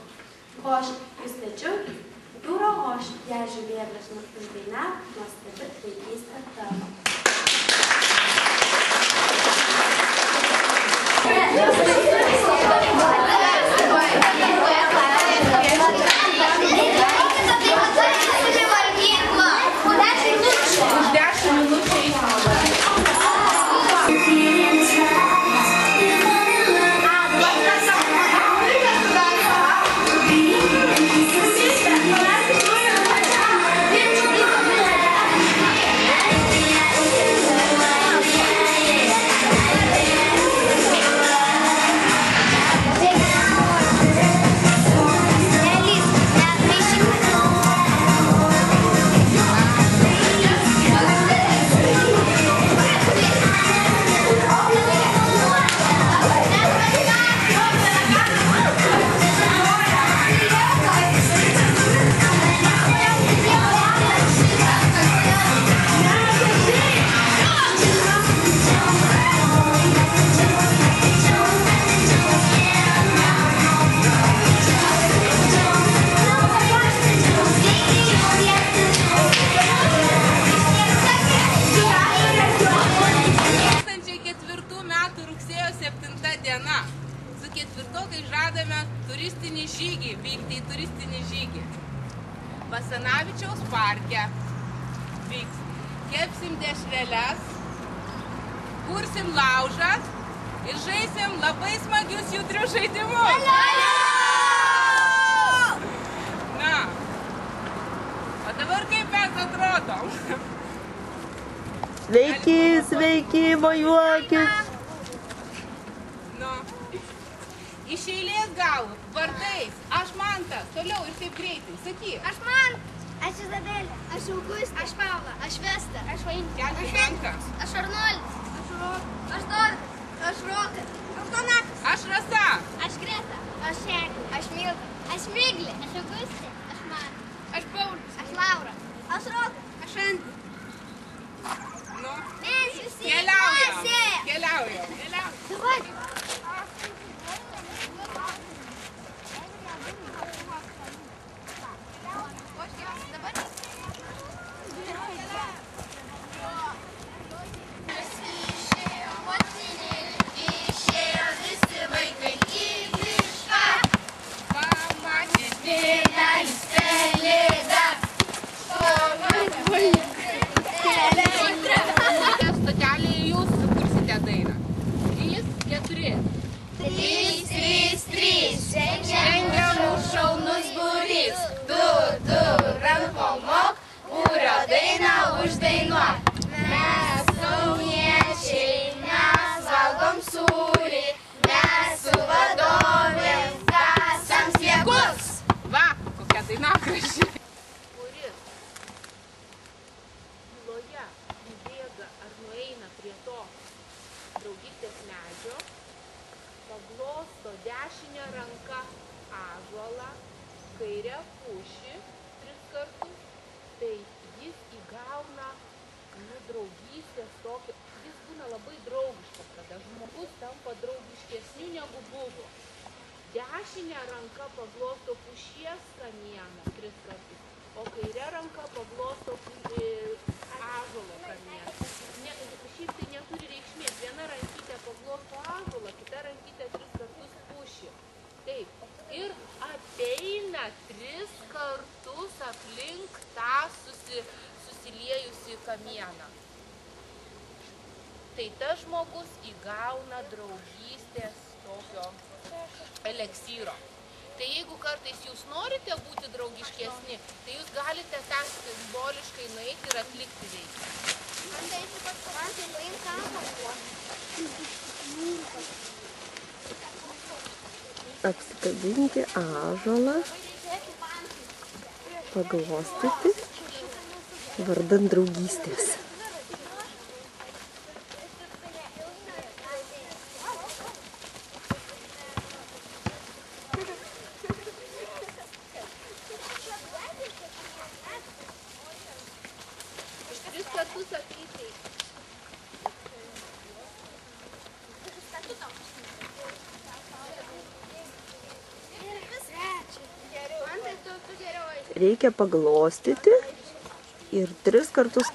Košė, jūs tačiau, jūro ošė, jei žuvėdras naktis daina, nuostabi vaikystė tavo. Basanavičiaus parke vyks. Kepsim dešreles, kursim laužą ir žaisim labai smagius judrius žaidimus. Na, o dabar kaip mes atrodom? Sveiki, sveiki, mojuokis. Nu, iš eilės gal, vardais. Aš Mantas, toliau ir taip greitai. Sakyk. Aš Man. Aš Izabelė. Aš Augustė. Aš Paula. Aš Vesta. Aš Vainė. Kelkis rankas. Aš Arnoldis. Aš Dovydas. Aš Rokas. Aš Donatas. Aš Rasa. Aš Greta. Aš Eglė. Aš Milda. Aš Miglė. Aš Augustė. Aš Marta. Aš Paulius. Aš Laura. Aš Rokas. Aš Andrius. Nu, mes visi keliaujam. klasė. Keliaujam. Давай. Stotelėje jūs sukursite dainą. 3, 4. 3, 3, 3. Šiandien mūsų šaunus būrys. Tu, rankom mok, būrio dainą uždainuok. Mes kauniečiai, mes valgom sūrį, mes su vadovėm kasam sliekus. Va, kokia daina graži. Kuris tyloje nubėga ar nueina prie to draugystės medžio, paglosto dešinę ranką ąžuolą, kairę pušį 3 kartus, tai jis įgauna draugystės tokio, jis būna labai draugiškas, kada žmogus tampa draugiškesniu negu buvo. Dešinę ranką paglosto pušies kamieną 3 kartus, o kairę ranką paglosto ąžuolo kamieną. Šiaip tai neturi reikšmės. Viena rankytė paglosto ąžuolą, kita rankytė 3 kartus pušį. Taip. Ir apeina 3 kartus aplink tą susiliejusi kamieną. Tai tas žmogus įgauna draugystės tokio eleksyro. Tai jeigu kartais jūs norite būti draugiškesni, tai jūs galite ten simboliškai nueiti ir atlikti veiksmą. Apsikabinti ąžuolą, paglostyti vardan draugystės. Reikia paglostyti ir 3 kartus.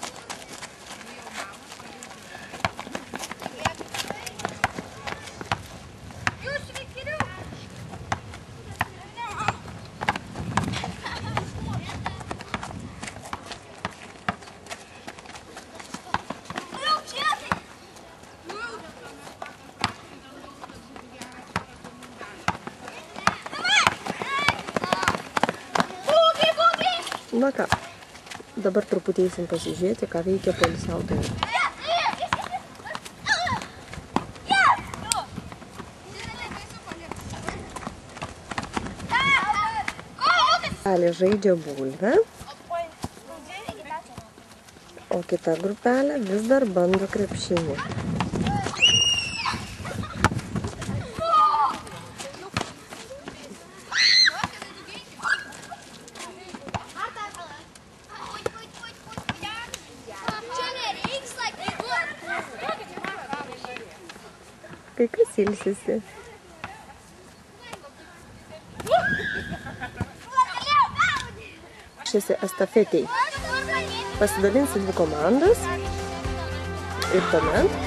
Na ką, dabar truputį eisim pasižiūrėti, ką veikia poilsiautojai. Grupelė žaidžia bulvę, o kita grupelė vis dar bando krepšinį. Kai kas ilsisi. Šiasi estafetei. Pasidalinsi 2 komandas ir tuomet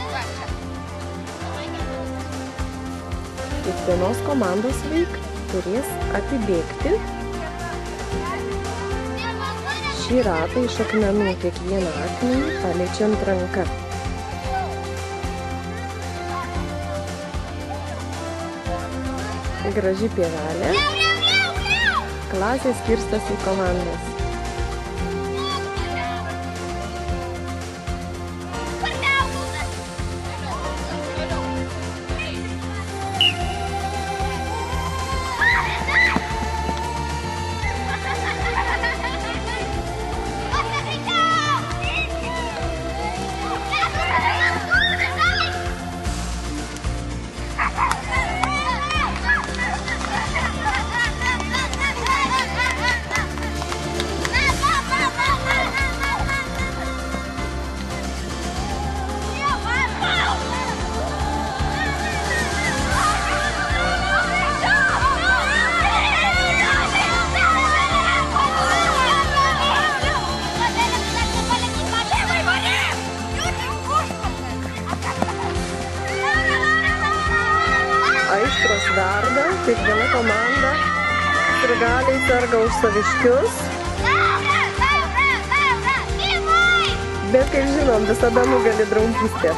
kiekvienos komandos vaikai turės apibėgti šį ratą iš akmenų, kiekvieną akmenį paliečiant ranką. Graži pievelė. Klasė skirstosi į komandas. Aistros verda, kiekviena komanda sirgaliai serga už saviškius. Bet kaip žinom, visada nugali draugystė.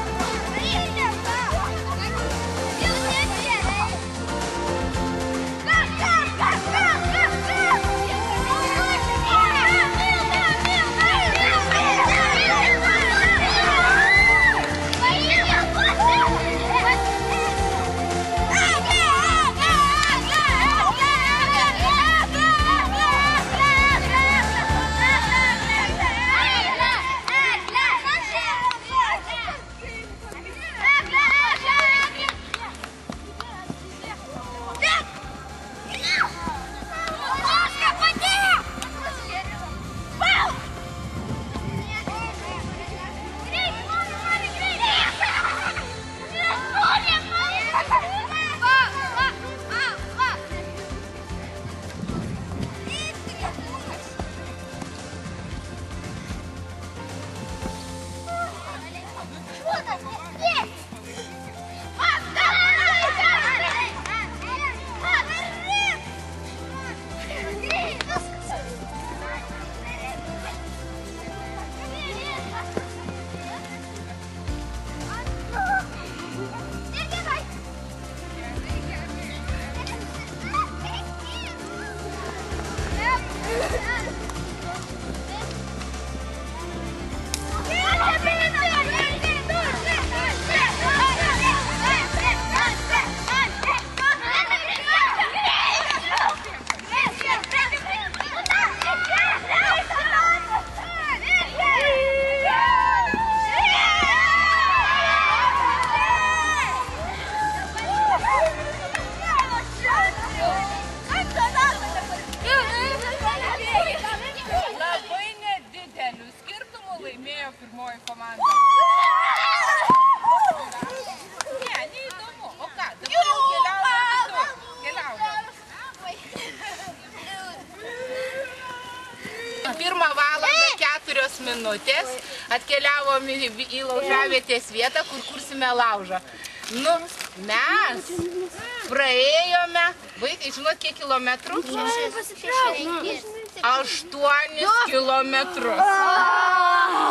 pirmoji komanda. Ne, neįdomu. O ką? Dabar jau keliaujam. Pirmą valandą 4 minutės atkeliavom į laužavietės vietą, kur kursime laužą. Nu, mes praėjome, vaikai, žinot, kiek kilometrų? 8 kilometrus.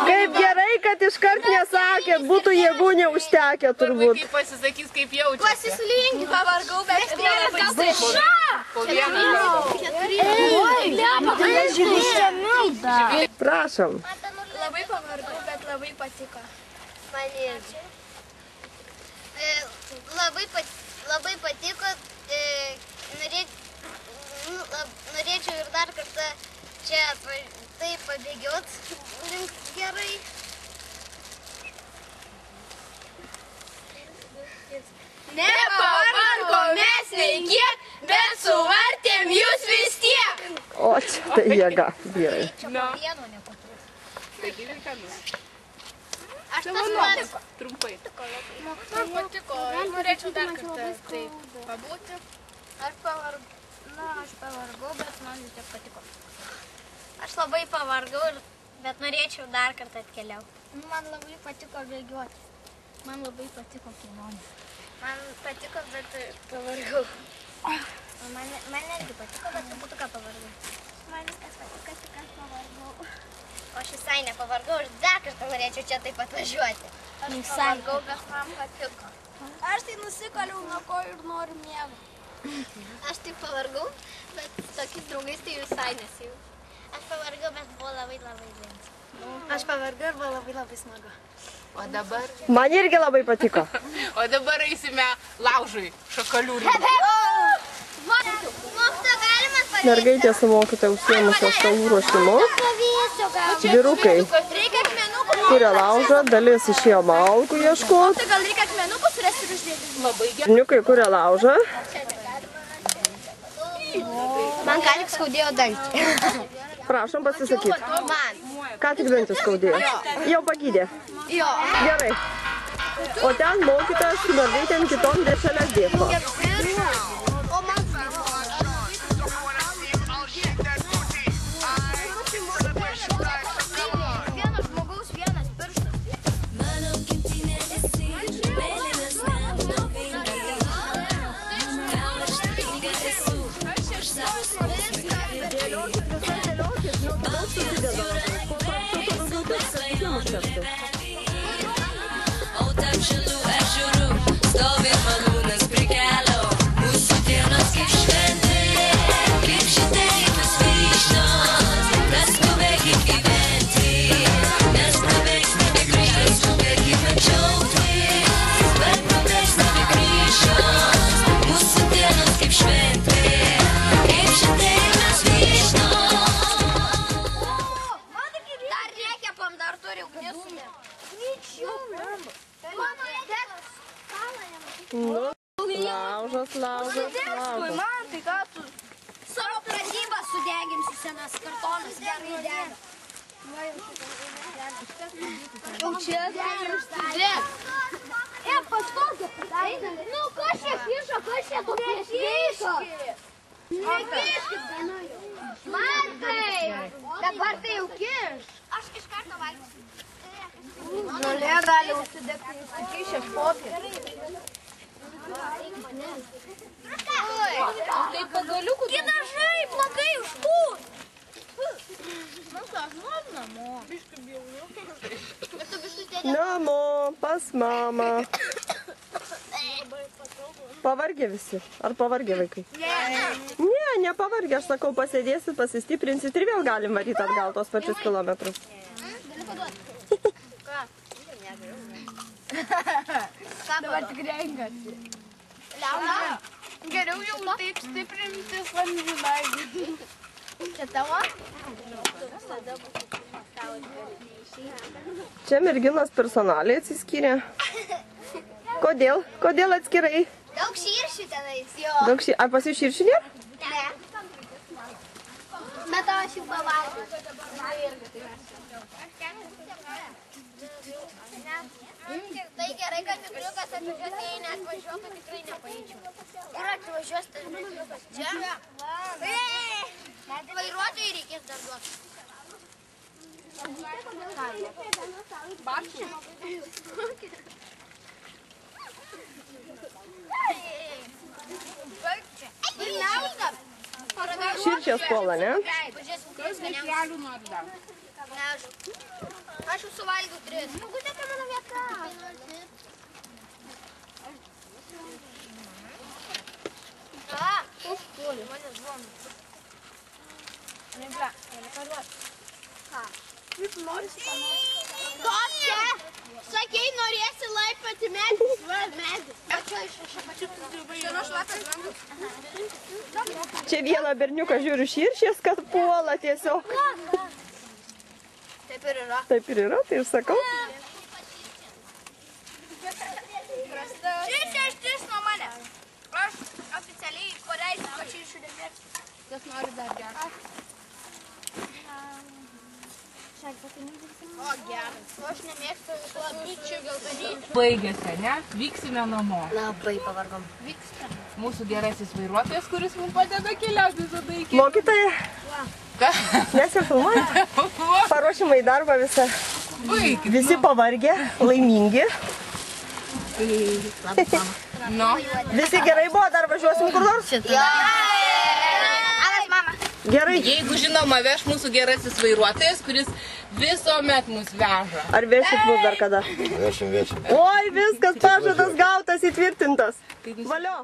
Kaip gerai, kad iškart nesakėt, būtų jėgų neužtekę turbūt. Vaikai pasisakys, kaip jaučiasi. Pasislinki, pavargau, bet po vieną. Prašom. Labai pavargau, bet labai patiko. Man irgi. Labai patiko. Norėčiau ir dar kartą čia taip pabėgiot gerai. Nepavargo mes nei kiek, bet suvartėm jūs vis tiek. O čia tai jėga, vyrai. Aš tas patiko. Trumpai. Man patiko. Norėčiau dar kartą taip pabūti. Aš pavargau, bet man vis tiek patiko. Aš labai pavargau, bet norėčiau dar kartą atkeliauti. Man labai patiko bėgioti. Man labai patiko kelionė. Man patiko, bet pavargau. Man netgi patiko, bet truputuką pavargau. Man viskas patiko, tik aš pavargau. O aš visai nepavargau, aš dar kartą norėčiau čia taip atvažiuoti. Aš pavargau, bet man patiko. Aš tai nusikaliau nuo ko ir noriu miego. Aš taip pavargau, bet tokiais draugais tai visai nesijau. Aš pavargau, bet buvo labai linksma. Aš pavargau ir buvo labai smagu. O dabar? Man irgi labai patiko. O dabar eisime laužui, šakalių rinkai. Mergaitės su mokytoja užsiėmusios stalų ruošimu. Vyrukai kuria laužą, dalis išėjo malkų ieškoti. Gal reikia akmenukų surasti ir uždėti? Berniukai kuria laužą. Man ką tik skaudėjo dantį. Prašom pasisakyti. Man. Ką tik dantį skaudėjo? Jau pagydė? Jo. Gerai. O ten mokytojas su mergaitėm kitom dešelės dėsto. Laužas. Man tai ką tu savo pratybą sudeginsi senas kartonas, gerai dega. Jau čia dėk. Pastokė. Nu, kas čia kišo, kas čia tokie kišo? Nekiškit. Martai, dabar tai jau kiš. Aš iš karto valgysiu. Žolė gali užsidegti, įsikišęs popierį. Tai pagaliukų. Dažai, blogai užpūt. Namo, pas mamą. Pavargė visi? Ar pavargė vaikai? Ne, nepavargė. Aš sakau, pasėdėsit, pasistiprinsit ir vėl galim varyti atgal tos pačius kilometrus. Dabar tik renkasi. Liauna, geriau jau taip stiprintis amžinai. Čia tavo? Čia merginos personaliai atsiskyrė. Kodėl? Kodėl atskirai? Daug širšių tenais. Daug širšių. Ar pas jų širšių nėra? Ne. Bet aš jau pavalgiau. Tai gerai, kad mikriukas atvažiuos, jei neatvažiuotų, tikrai nepaeičiau. Ir atvažiuos tas mikriukas čia. Vairuotojai reikės dar duoti. Barčiai. Širšės puola, ne? Aš jau suvalgiau 3. Gudė, tai mano vieta. Užpuoliu. Mane žuomi. Nebra, nepaduot. Ką? Kaip norisi pamatyti? Tokia! Sakei, norėsi laipati medis. Va, medis. Čia nuo šlakas langus. Čia vieną berniuką žiūriu širšės, kad puola tiesiog. Taip ir yra. Taip ir yra, tai ir sakau. Širšė ištis nuo manęs. Aš oficialiai pareisiu, kad širšių nemėgstu. Kas nori dar gerti? O, geras. O aš nemėgstu slapyčių geltonį. Baigėsi, ne? Vyksime namo. Labai pavargom. Vyksta. Mūsų gerasis vairuotojas, kuris mums padeda keliauti visada iki... Mokytoja. Nesifilmuoja. Paruošimai į darbą visą. Visi pavargę, laimingi. Visi gerai buvo, dar važiuosim kur nors? Gerai. Jeigu žinoma, veš mūsų gerasis vairuotojas, kuris visuomet mus veža. Ar vešit mus dar kada? Vešim. Oi, viskas, pažadas gautas, įtvirtintas. Valio.